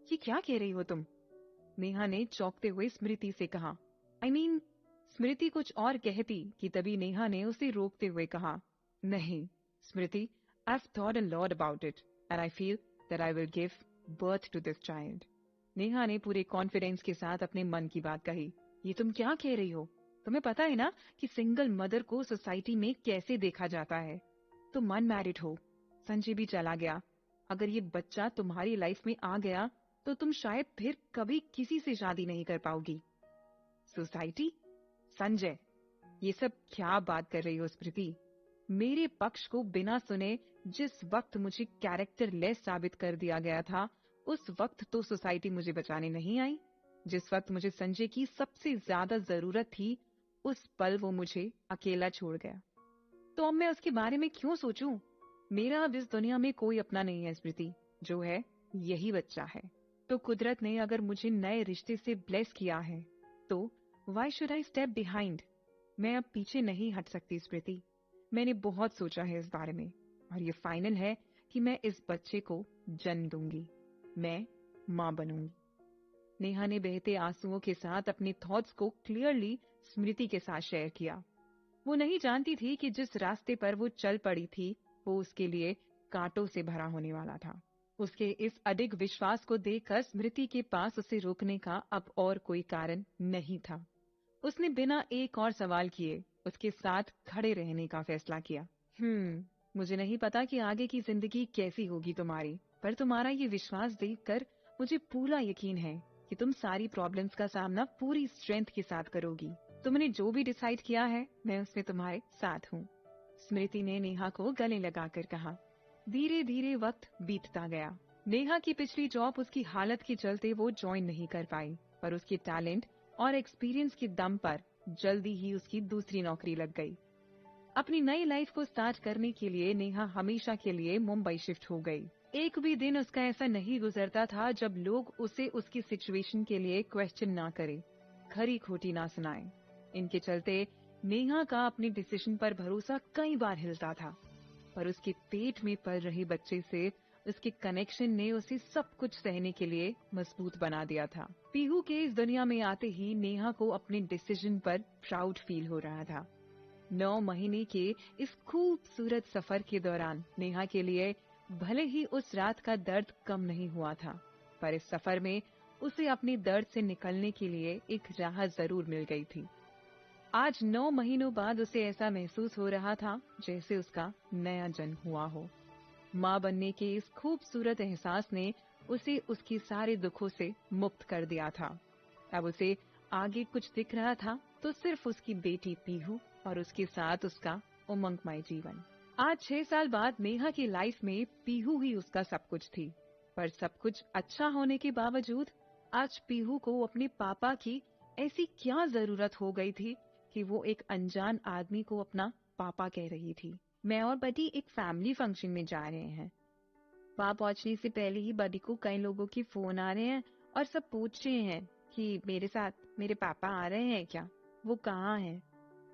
ये क्या कह रही हो तुम? नेहा ने चौंकते हुए स्मृति से कहा। आई मीन, स्मृति कुछ और कहती कि तभी नेहा ने उसे रोकते हुए कहा। नहीं स्मृति, I've thought a lot about it and I feel that I will give birth to this child. Neha ने पूरे कॉन्फिडेंस के साथ अपने मन की बात कही। ये तुम क्या कह रही हो? तुम्हें पता है ना कि सिंगल मदर को सोसाइटी में कैसे देखा जाता है? तुम अनमैरिड हो, संजय भी चला गया। अगर ये बच्चा तुम्हारी लाइफ में आ गया तो तुम शायद फिर कभी किसी से शादी नहीं कर पाओगी। सोसाइटी? संजय, ये सब क्या बात कर रही हो स्मृति? मेरे पक्ष को बिना सुने जिस वक्त मुझे कैरेक्टर लेस साबित कर दिया गया था, उस वक्त तो सोसाइटी मुझे बचाने नहीं आई। जिस वक्त मुझे संजय की सबसे ज्यादा जरूरत थी, उस पल वो मुझे अकेला छोड़ गया। तो अब मैं उसके बारे में क्यों सोचूं? मेरा अब इस दुनिया में कोई अपना नहीं है स्मृति, जो है यही बच्चा है। तो कुदरत ने अगर मुझे नए रिश्ते से ब्लेस किया है, तो why should I step behind? मैं अब पीछे नहीं हट सकती स्मृति। मैंने बहुत सोचा है इस बारे में और ये फाइनल है कि मैं इस बच्चे को जन्म दूंगी। मैं मां बनूंगी। नेहा ने बहते आंसुओं के साथ अपने थॉट्स को क्लियरली स्मृति के साथ शेयर किया। वो नहीं जानती थी कि जिस रास्ते पर वो चल पड़ी थी, वो उसके लिए कांटों से भरा होने वाला था। उसके इस अडिग विश्वास को देखकर स्मृति के पास उसे रोकने का अब और कोई कारण नहीं था। उसने बिना एक और सवाल किए उसके साथ खड़े रहने का फैसला किया। मुझे नहीं पता कि आगे की जिंदगी कैसी होगी तुम्हारी, पर तुम्हारा ये विश्वास देखकर मुझे पूरा यकीन है कि तुम सारी प्रॉब्लम्स का सामना पूरी स्ट्रेंथ के साथ करोगी। तुमने जो भी डिसाइड किया है, मैं उसमें तुम्हारे साथ हूँ, स्मृति ने नेहा को गले लगाकर कहा। धीरे धीरे वक्त बीतता गया। नेहा की पिछली जॉब उसकी हालत के चलते वो ज्वाइन नहीं कर पाई, पर उसके टैलेंट और एक्सपीरियंस के दम पर जल्दी ही उसकी दूसरी नौकरी लग गई। अपनी नई लाइफ को स्टार्ट करने के लिए नेहा हमेशा के लिए मुंबई शिफ्ट हो गई। एक भी दिन उसका ऐसा नहीं गुजरता था जब लोग उसे उसकी सिचुएशन के लिए क्वेश्चन ना करें, खरी खोटी ना सुनाएं। इनके चलते नेहा का अपने डिसीजन पर भरोसा कई बार हिलता था, पर उसके पेट में पल रहे बच्चे से उसके कनेक्शन ने उसे सब कुछ सहने के लिए मजबूत बना दिया था। पीहू के इस दुनिया में आते ही नेहा को अपने डिसीजन पर प्राउड फील हो रहा था। 9 महीने के इस खूबसूरत सफर के दौरान नेहा के लिए भले ही उस रात का दर्द कम नहीं हुआ था, पर इस सफर में उसे अपने दर्द से निकलने के लिए एक राह जरूर मिल गई थी। आज 9 महीनों बाद उसे ऐसा महसूस हो रहा था जैसे उसका नया जन्म हुआ हो। माँ बनने के इस खूबसूरत एहसास ने उसे उसके सारे दुखों से मुक्त कर दिया था। अब उसे आगे कुछ दिख रहा था तो सिर्फ उसकी बेटी पीहू और उसके साथ उसका उमंगमय जीवन। आज 6 साल बाद नेहा की लाइफ में पीहू ही उसका सब कुछ थी, पर सब कुछ अच्छा होने के बावजूद आज पीहू को अपने पापा की ऐसी क्या जरूरत हो गई थी कि वो एक अनजान आदमी को अपना पापा कह रही थी। मैं और बडी एक फैमिली फंक्शन में जा रहे हैं। वहाँ पहुंचने से पहले ही बडी को कई लोगों के फोन आ रहे हैं और सब पूछ रहे हैं कि मेरे साथ मेरे पापा आ रहे हैं क्या, वो कहाँ हैं?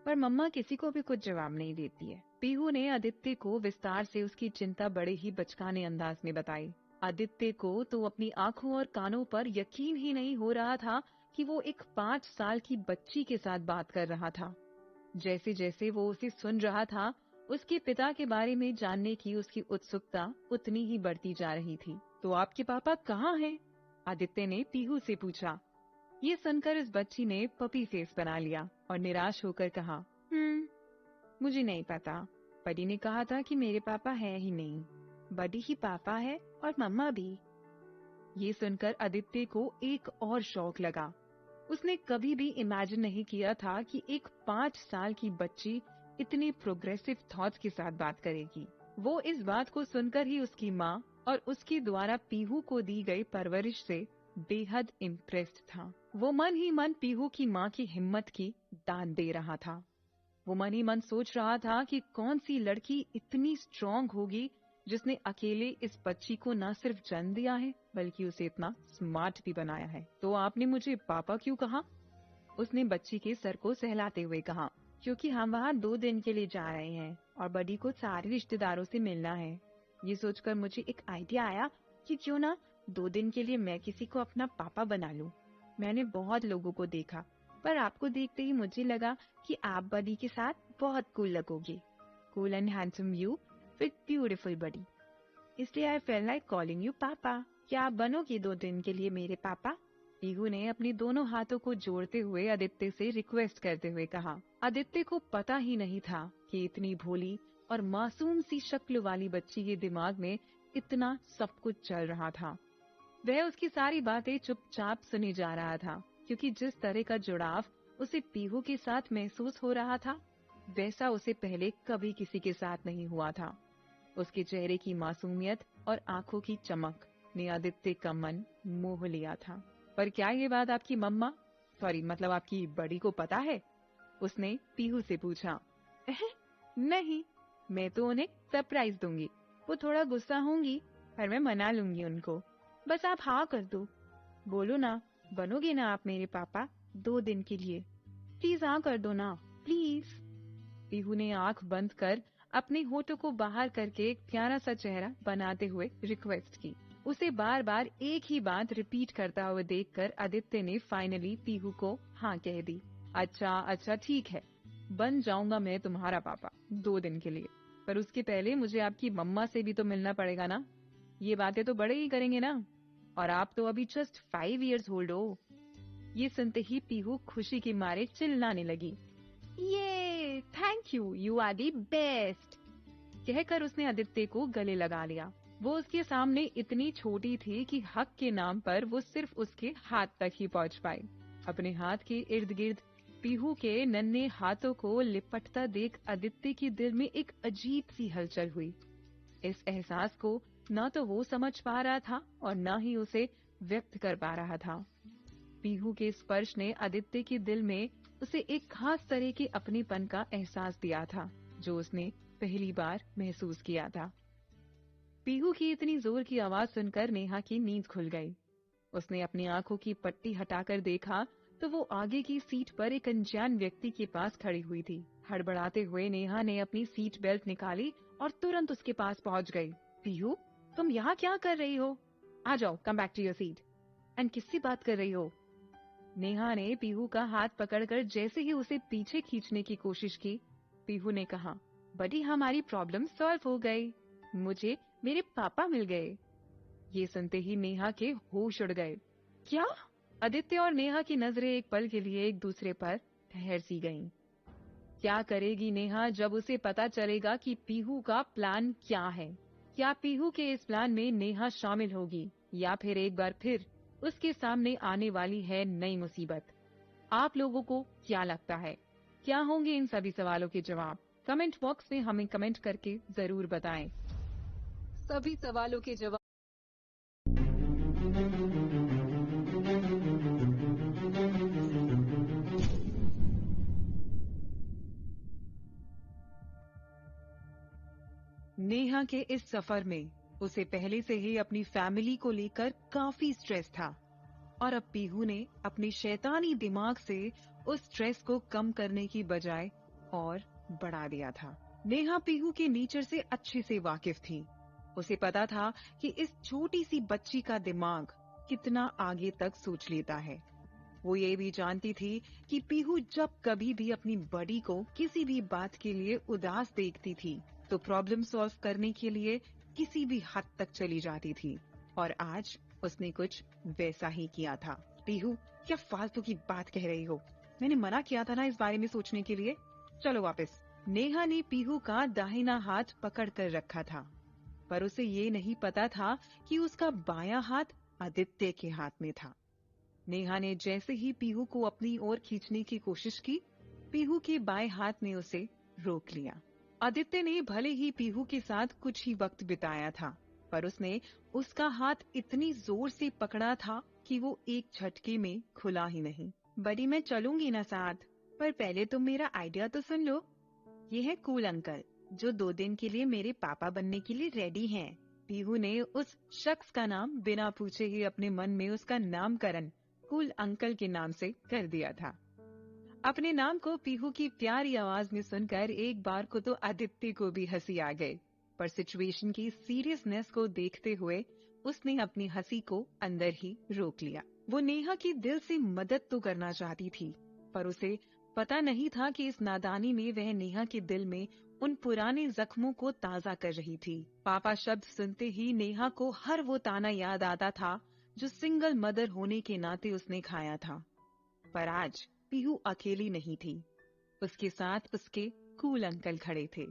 पर मम्मा किसी को भी कुछ जवाब नहीं देती है। पीहू ने आदित्य को विस्तार से उसकी चिंता बड़े ही बचकाने अंदाज में बताई। आदित्य को तो अपनी आंखों और कानों पर यकीन ही नहीं हो रहा था कि वो एक 5 साल की बच्ची के साथ बात कर रहा था। जैसे जैसे वो उसे सुन रहा था, उसके पिता के बारे में जानने की उसकी उत्सुकता उतनी ही बढ़ती जा रही थी। तो आपके पापा कहाँ हैं? आदित्य ने पीहू से पूछा। ये सुनकर इस बच्ची ने पपी फेस बना लिया और निराश होकर कहा, मुझे नहीं पता। बडी ने कहा था कि मेरे पापा है ही नहीं। बडी ही पापा है और मम्मा भी। ये सुनकर आदित्य को एक और शौक लगा। उसने कभी भी इमेजिन नहीं किया था कि एक 5 साल की बच्ची इतने प्रोग्रेसिव थॉट्स के साथ बात करेगी। वो इस बात को सुनकर ही उसकी माँ और उसके द्वारा पीहू को दी गई परवरिश से बेहद इम्प्रेस्ड था। वो मन ही मन पीहू की माँ की हिम्मत की दाद दे रहा था। वो मन ही मन सोच रहा था कि कौन सी लड़की इतनी स्ट्रांग होगी जिसने अकेले इस बच्ची को न सिर्फ जन्म दिया है बल्कि उसे इतना स्मार्ट भी बनाया है। तो आपने मुझे पापा क्यों कहा? उसने बच्ची के सर को सहलाते हुए कहा, क्योंकि हम वहाँ 2 दिन के लिए जा रहे हैं और बडी को सारे रिश्तेदारों से मिलना है। ये सोचकर मुझे एक आइडिया आया कि क्यों ना 2 दिन के लिए मैं किसी को अपना पापा बना लूं। मैंने बहुत लोगों को देखा, पर आपको देखते ही मुझे लगा कि आप बडी के साथ बहुत कूल लगोगे। Cool and handsome you with beautiful buddy. इसलिए I feel like calling you papa. क्या आप बनोगे 2 दिन के लिए मेरे पापा? पीहू ने अपने दोनों हाथों को जोड़ते हुए आदित्य से रिक्वेस्ट करते हुए कहा। आदित्य को पता ही नहीं था कि इतनी भोली और मासूम सी शक्ल वाली बच्ची के दिमाग में इतना सब कुछ चल रहा था। वह उसकी सारी बातें चुपचाप सुने जा रहा था, क्योंकि जिस तरह का जुड़ाव उसे पीहू के साथ महसूस हो रहा था, वैसा उसे पहले कभी किसी के साथ नहीं हुआ था। उसके चेहरे की मासूमियत और आंखों की चमक ने आदित्य का मन मोह लिया था। पर क्या ये बात आपकी मम्मा, मतलब आपकी बड़ी को पता है? उसने पीहू से पूछा। नहीं, मैं तो उन्हें सरप्राइज दूंगी। वो थोड़ा गुस्सा होंगी, पर मैं मना लूंगी उनको। बस आप हाँ कर दो। बोलो ना, बनोगे ना आप मेरे पापा 2 दिन के लिए? प्लीज हाँ कर दो ना, प्लीज। पीहू ने आंख बंद कर अपने होठों को बाहर करके एक प्यारा सा चेहरा बनाते हुए रिक्वेस्ट की। उसे बार बार एक ही बात रिपीट करता हुआ देखकर आदित्य ने फाइनली पीहू को हाँ कह दी। अच्छा ठीक है, बन जाऊंगा मैं तुम्हारा पापा 2 दिन के लिए, पर उसके पहले मुझे आपकी मम्मा से भी तो मिलना पड़ेगा ना। ये बातें तो बड़े ही करेंगे ना, और आप तो अभी जस्ट 5 इयर्स ओल्ड हो। ये सुनते ही पीहू खुशी के मारे चिल्लाने लगी। ये thank you, you are the best. कहकर उसने आदित्य को गले लगा लिया। वो उसके सामने इतनी छोटी थी कि हक के नाम पर वो सिर्फ उसके हाथ तक ही पहुंच पाई। अपने हाथ के इर्द गिर्द पीहू के नन्हे हाथों को लिपटता देख आदित्य के दिल में एक अजीब सी हलचल हुई। इस एहसास को न तो वो समझ पा रहा था और न ही उसे व्यक्त कर पा रहा था। पीहू के स्पर्श ने आदित्य के दिल में उसे एक खास तरह के अपनेपन का एहसास दिया था, जो उसने पहली बार महसूस किया था। पीहू की इतनी जोर की आवाज सुनकर नेहा की नींद खुल गई। उसने अपनी आंखों की पट्टी हटाकर देखा तो वो आगे की सीट पर एक अनजान व्यक्ति के पास खड़ी हुई थी। हड़बड़ाते हुए नेहा ने अपनी सीट बेल्ट निकाली और तुरंत उसके पास पहुंच गई। पीहू, तुम यहाँ क्या कर रही हो? आ जाओ, come back to your seat. And किससे बात कर रही हो? नेहा ने पीहू का हाथ पकड़कर जैसे ही उसे पीछे खींचने की कोशिश की, पीहू ने कहा, बड़ी हमारी प्रॉब्लम सॉल्व हो गई। मुझे मेरे पापा मिल गए। ये सुनते ही नेहा के होश उड़ गए। क्या? आदित्य और नेहा की नजरें एक पल के लिए एक दूसरे पर ठहर सी गईं। क्या करेगी नेहा जब उसे पता चलेगा कि पीहू का प्लान क्या है? क्या पीहू के इस प्लान में नेहा शामिल होगी या फिर एक बार फिर उसके सामने आने वाली है नई मुसीबत? आप लोगों को क्या लगता है? क्या होंगे इन सभी सवालों के जवाब? कमेंट बॉक्स में हमें कमेंट करके जरूर बताएं। सभी सवालों के जवाब नेहा के इस सफर में उसे पहले से ही अपनी फैमिली को लेकर काफी स्ट्रेस था और अब पीहू ने अपने शैतानी दिमाग से उस स्ट्रेस को कम करने की बजाय और बढ़ा दिया था। नेहा पीहू के नेचर से अच्छे से वाकिफ थी। उसे पता था कि इस छोटी सी बच्ची का दिमाग कितना आगे तक सोच लेता है। वो ये भी जानती थी कि पीहू जब कभी भी अपनी बड़ी को किसी भी बात के लिए उदास देखती थी तो प्रॉब्लम सॉल्व करने के लिए किसी भी हद तक चली जाती थी, और आज उसने कुछ वैसा ही किया था। पीहू, क्या फालतू की बात कह रही हो? मैंने मना किया था ना इस बारे में सोचने के लिए। चलो वापस। नेहा ने पीहू का दाहिना हाथ पकड़ कर रखा था, पर उसे ये नहीं पता था कि उसका बायां हाथ आदित्य के हाथ में था। नेहा ने जैसे ही पीहू को अपनी ओर खींचने की कोशिश की, पीहू के बाएं हाथ ने उसे रोक लिया। आदित्य ने भले ही पीहू के साथ कुछ ही वक्त बिताया था, पर उसने उसका हाथ इतनी जोर से पकड़ा था कि वो एक झटके में खुला ही नहीं। बड़ी, मैं चलूंगी ना साथ, पर पहले तुम मेरा आइडिया तो सुन लो। ये है कूल अंकल, जो 2 दिन के लिए मेरे पापा बनने के लिए रेडी हैं। पीहू ने उस शख्स का नाम बिना पूछे ही अपने मन में उसका नामकरण कूल अंकल के नाम से कर दिया था। अपने नाम को पीहू की प्यारी आवाज में सुनकर एक बार को तो आदित्य को भी हंसी आ गई, पर सिचुएशन की सीरियसनेस को देखते हुए उसने अपनी हंसी को अंदर ही रोक लिया। वो नेहा की दिल से मदद तो करना चाहती थी, पर उसे पता नहीं था कि इस नादानी में वह नेहा के दिल में उन पुराने जख्मों को ताजा कर रही थी। पापा शब्द सुनते ही नेहा को हर वो ताना याद आता था जो सिंगल मदर होने के नाते उसने खाया था। पर आज पीहू अकेली नहीं थी। उसके साथ उसके कूल अंकल खड़े थे,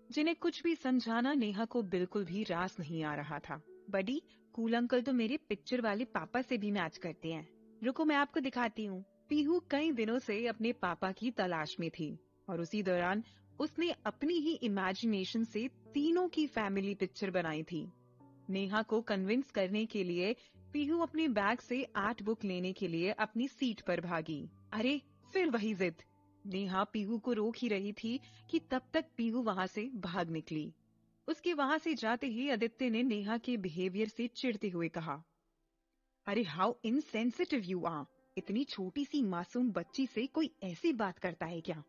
जिन्हें कुछ भी समझाना नेहा को बिल्कुल भी रास नहीं आ रहा था। बड़ी, कूल अंकल तो मेरे पिक्चर वाले पापा से भी मैच करते हैं। रुको, मैं आपको दिखाती हूँ। पीहू कई दिनों से अपने पापा की तलाश में थी और उसी दौरान उसने अपनी ही इमेजिनेशन से तीनों की फैमिली पिक्चर बनाई थी। नेहा को कन्विंस करने के लिए पीहू अपने बैग से आर्ट बुक लेने के लिए अपनी सीट पर भागी। अरे, फिर वही जिद। नेहा पीहू को रोक ही रही थी कि तब तक पीहू वहां से भाग निकली। उसके वहां से जाते ही आदित्य ने नेहा के बिहेवियर से चिढ़ते हुए कहा, अरे हाउ इनसेंसिटिव यू आर। इतनी छोटी सी मासूम बच्ची से कोई ऐसी बात करता है क्या?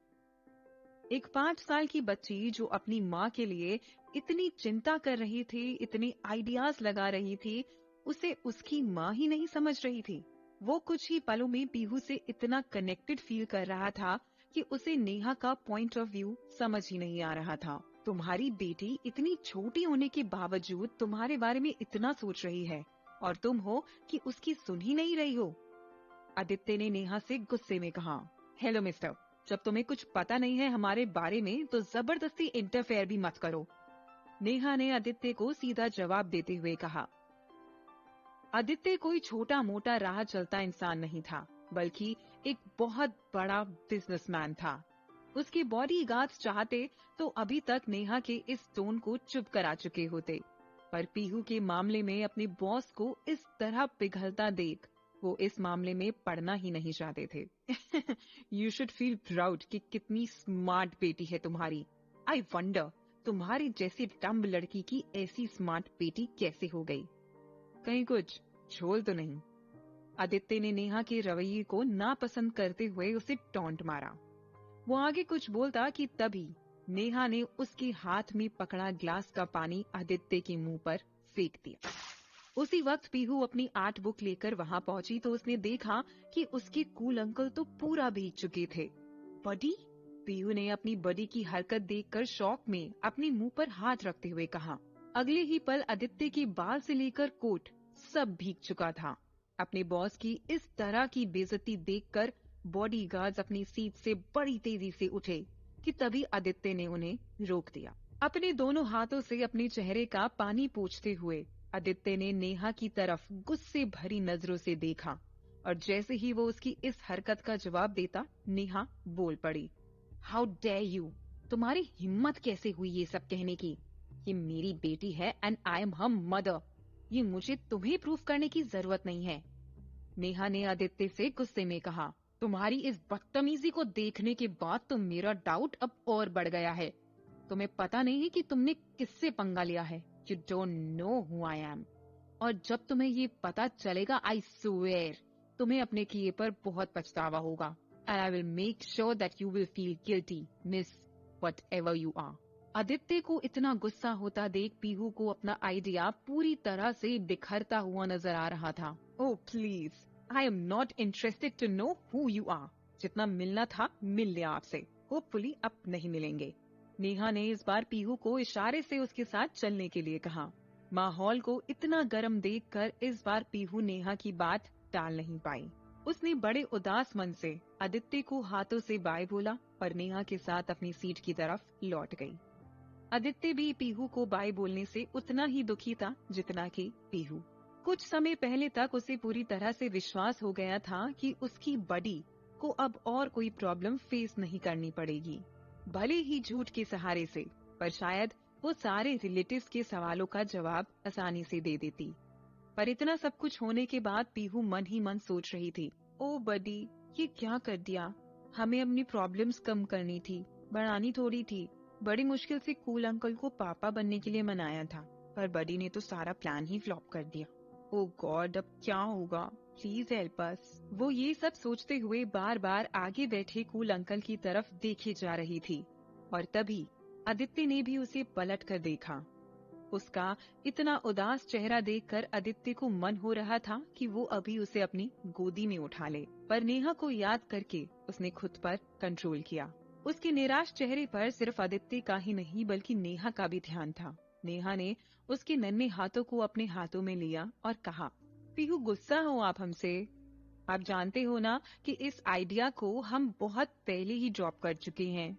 एक 5 साल की बच्ची जो अपनी माँ के लिए इतनी चिंता कर रही थी, इतने आइडियाज लगा रही थी, उसे उसकी माँ ही नहीं समझ रही थी। वो कुछ ही पलों में पीहू से इतना कनेक्टेड फील कर रहा था कि उसे नेहा का पॉइंट ऑफ व्यू समझ ही नहीं आ रहा था। तुम्हारी बेटी इतनी छोटी होने के बावजूद तुम्हारे बारे में इतना सोच रही है और तुम हो कि उसकी सुन ही नहीं रही हो। आदित्य ने नेहा से गुस्से में कहा, हेलो मिस्टर, जब तुम्हें कुछ पता नहीं है हमारे बारे में तो जबरदस्ती इंटरफेयर भी मत करो। नेहा ने आदित्य को सीधा जवाब देते हुए कहा। आदित्य कोई छोटा मोटा राह चलता इंसान नहीं था, बल्कि एक बहुत बड़ा बिजनेसमैन था। उसके बॉडी गार्ड्स चाहते तो अभी तक नेहा के इस टोन को चुप करा चुके होते, पर पीहू के मामले में अपने बॉस को इस तरह पिघलता देख वो इस मामले में पड़ना ही नहीं चाहते थे। यू शुड फील प्राउड कि कितनी स्मार्ट बेटी है तुम्हारी। आई वंडर तुम्हारी जैसी डम्ब लड़की की ऐसी स्मार्ट बेटी कैसे हो गई? कहीं कुछ झोल तो नहीं? आदित्य ने नेहा के रवैये को नापसंद करते हुए उसे टॉन्ट मारा। वो आगे कुछ बोलता कि तभी नेहा ने उसके हाथ में पकड़ा ग्लास का पानी आदित्य के मुंह पर फेंक दिया। उसी वक्त पीहू अपनी आर्ट बुक लेकर वहां पहुंची तो उसने देखा कि उसके कूल अंकल तो पूरा भीग चुके थे। बडी? पीहू ने अपनी बडी की हरकत देखकर शॉक में अपने मुंह पर हाथ रखते हुए कहा। अगले ही पल आदित्य के बाल से लेकर कोट सब भीग चुका था। अपने बॉस की इस तरह की बेइज्जती देखकर बॉडीगार्ड्स अपनी सीट से बड़ी तेजी से उठे कि तभी आदित्य ने उन्हें रोक दिया। अपने दोनों हाथों से अपने चेहरे का पानी पोंछते हुए आदित्य ने नेहा की तरफ गुस्से भरी नजरों से देखा और जैसे ही वो उसकी इस हरकत का जवाब देता, नेहा बोल पड़ी। How dare you! तुम्हारी हिम्मत कैसे हुई ये सब कहने की? ये मेरी बेटी है and I am her mother. ये मुझे तुम्हें प्रूफ करने की जरूरत नहीं है। नेहा ने आदित्य से गुस्से में कहा। तुम्हारी इस बदतमीजी को देखने के बाद तो मेरा डाउट अब और बढ़ गया है। तुम्हें पता नहीं है कि तुमने किससे पंगा लिया है। You don't know who I am. और जब तुम्हें ये पता चलेगा, आई स्वेयर तुम्हें अपने किए पर बहुत पछतावा होगा। And I will make sure that you will feel guilty, miss, whatever you are. Aditya को इतना गुस्सा होता देख पीहू को अपना आइडिया पूरी तरह से बिखरता हुआ नजर आ रहा था। Oh please, I am not interested to know who you are. जितना मिलना था मिल लिया आपसे। होपफुली अब नहीं मिलेंगे। नेहा ने इस बार पीहू को इशारे से उसके साथ चलने के लिए कहा। माहौल को इतना गर्म देखकर इस बार पीहू नेहा की बात टाल नहीं पाई। उसने बड़े उदास मन से आदित्य को हाथों से बाय बोला और नेहा के साथ अपनी सीट की तरफ लौट गई। आदित्य भी पीहू को बाय बोलने से उतना ही दुखी था जितना कि पीहू। कुछ समय पहले तक उसे पूरी तरह से विश्वास हो गया था कि उसकी बडी को अब और कोई प्रॉब्लम फेस नहीं करनी पड़ेगी, भले ही झूठ के सहारे से, पर शायद वो सारे रिलेटिव्स के सवालों का जवाब आसानी से दे देती। पर इतना सब कुछ होने के बाद पीहू मन ही मन सोच रही थी, ओ बडी, ये क्या कर दिया? हमें अपनी प्रॉब्लम्स कम करनी थी, बढ़ानी थोड़ी थी। बड़ी मुश्किल से कूल अंकल को पापा बनने के लिए मनाया था, पर बडी ने तो सारा प्लान ही फ्लॉप कर दिया। ओ गॉड, अब क्या होगा? Please help us. वो ये सब सोचते हुए बार बार आगे बैठे कूल अंकल की तरफ देखे जा रही थी और तभी आदित्य ने भी उसे पलट कर देखा। उसका इतना उदास चेहरा देखकर आदित्य को मन हो रहा था कि वो अभी उसे अपनी गोदी में उठा ले, पर नेहा को याद करके उसने खुद पर कंट्रोल किया। उसके निराश चेहरे पर सिर्फ आदित्य का ही नहीं बल्कि नेहा का भी ध्यान था। नेहा ने उसके नन्हे हाथों को अपने हाथों में लिया और कहा, पीहू, गुस्सा हो आप हमसे? आप जानते हो ना कि इस आइडिया को हम बहुत पहले ही ड्रॉप कर चुके हैं,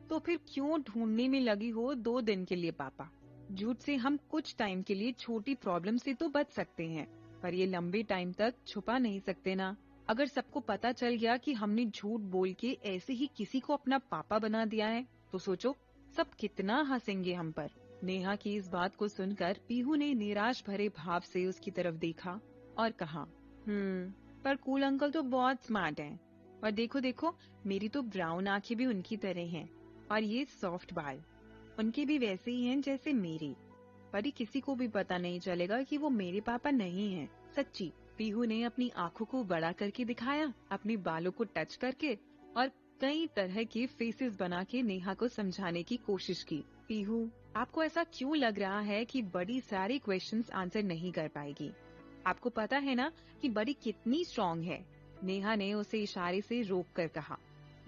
तो फिर क्यों ढूंढने में लगी हो 2 दिन के लिए पापा? झूठ से हम कुछ टाइम के लिए छोटी प्रॉब्लम से तो बच सकते हैं, पर ये लंबे टाइम तक छुपा नहीं सकते ना। अगर सबको पता चल गया कि हमने झूठ बोल के ऐसे ही किसी को अपना पापा बना दिया है, तो सोचो सब कितना हंसेंगे हम पर। नेहा की इस बात को सुनकर पीहू ने निराश भरे भाव से उसकी तरफ देखा और कहा, पर कूल अंकल तो बहुत स्मार्ट हैं। और देखो देखो, मेरी तो ब्राउन आंखें भी उनकी तरह हैं और ये सॉफ्ट बाल उनके भी वैसे ही हैं जैसे मेरी। पर ये किसी को भी पता नहीं चलेगा कि वो मेरे पापा नहीं हैं। सच्ची। पीहू ने अपनी आंखों को बड़ा करके दिखाया, अपने बालों को टच करके और कई तरह के फेसेस बना के नेहा को समझाने की कोशिश की। पीहू, आपको ऐसा क्यों लग रहा है कि बड़ी सारे क्वेश्चंस आंसर नहीं कर पाएगी? आपको पता है ना कि बड़ी कितनी स्ट्रॉन्ग है? नेहा ने उसे इशारे से रोक कर कहा,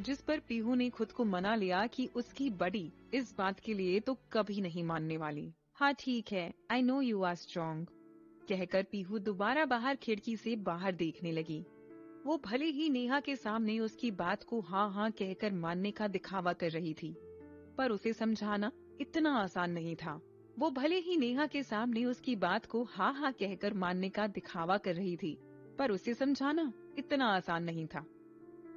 जिस पर पीहू ने खुद को मना लिया कि उसकी बड़ी इस बात के लिए तो कभी नहीं मानने वाली। हाँ ठीक है, I know you are strong, कहकर पीहू दोबारा बाहर खिड़की से बाहर देखने लगी। वो भले ही नेहा के सामने उसकी बात को हाँ हाँ कहकर मानने का दिखावा कर रही थी, पर उसे समझाना इतना आसान नहीं था। वो भले ही नेहा के सामने उसकी बात को हाँ हाँ कहकर मानने का दिखावा कर रही थी, पर उसे समझाना इतना आसान नहीं था।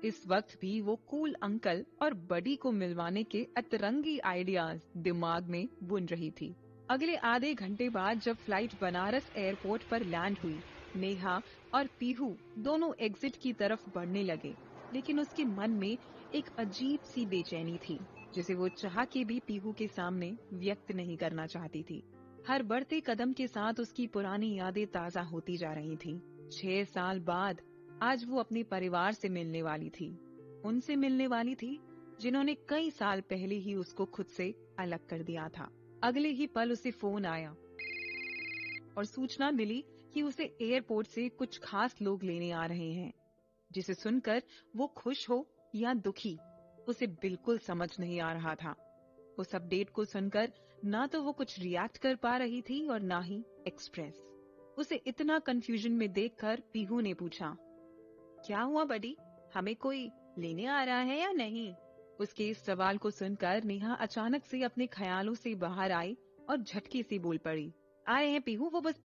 इस वक्त भी वो कूल अंकल और बडी को मिलवाने के अतरंगी आइडियाज दिमाग में बुन रही थी। अगले आधे घंटे बाद जब फ्लाइट बनारस एयरपोर्ट पर लैंड हुई, नेहा और पीहू दोनों एग्जिट की तरफ बढ़ने लगे, लेकिन उसके मन में एक अजीब सी बेचैनी थी। जिसे वो चाह के भी पीहू के सामने व्यक्त नहीं करना चाहती थी। हर बढ़ते कदम के साथ उसकी पुरानी यादें ताजा होती जा रही थीं। 6 साल बाद आज वो अपने परिवार से मिलने वाली थी। उनसे मिलने वाली थी जिन्होंने कई साल पहले ही उसको खुद से अलग कर दिया था। अगले ही पल उसे फोन आया और सूचना मिली कि उसे एयरपोर्ट से कुछ खास लोग लेने आ रहे हैं, जिसे सुनकर वो खुश हो या दुखी उसे बिल्कुल समझ नहीं आ रहा था। उस अपडेट को सुनकर ना तो वो कुछ रिएक्ट कर पा रही थी और ना ही एक्सप्रेस। उसे इतना कंफ्यूजन में देखकर पीहू ने पूछा, क्या हुआ बडी, हमें कोई लेने आ रहा है या नहीं? उसके इस सवाल को सुनकर नेहा अचानक से अपने ख्यालों से बाहर आई और झटके से बोल पड़ी, आ रहे हैं पीहू, वो बस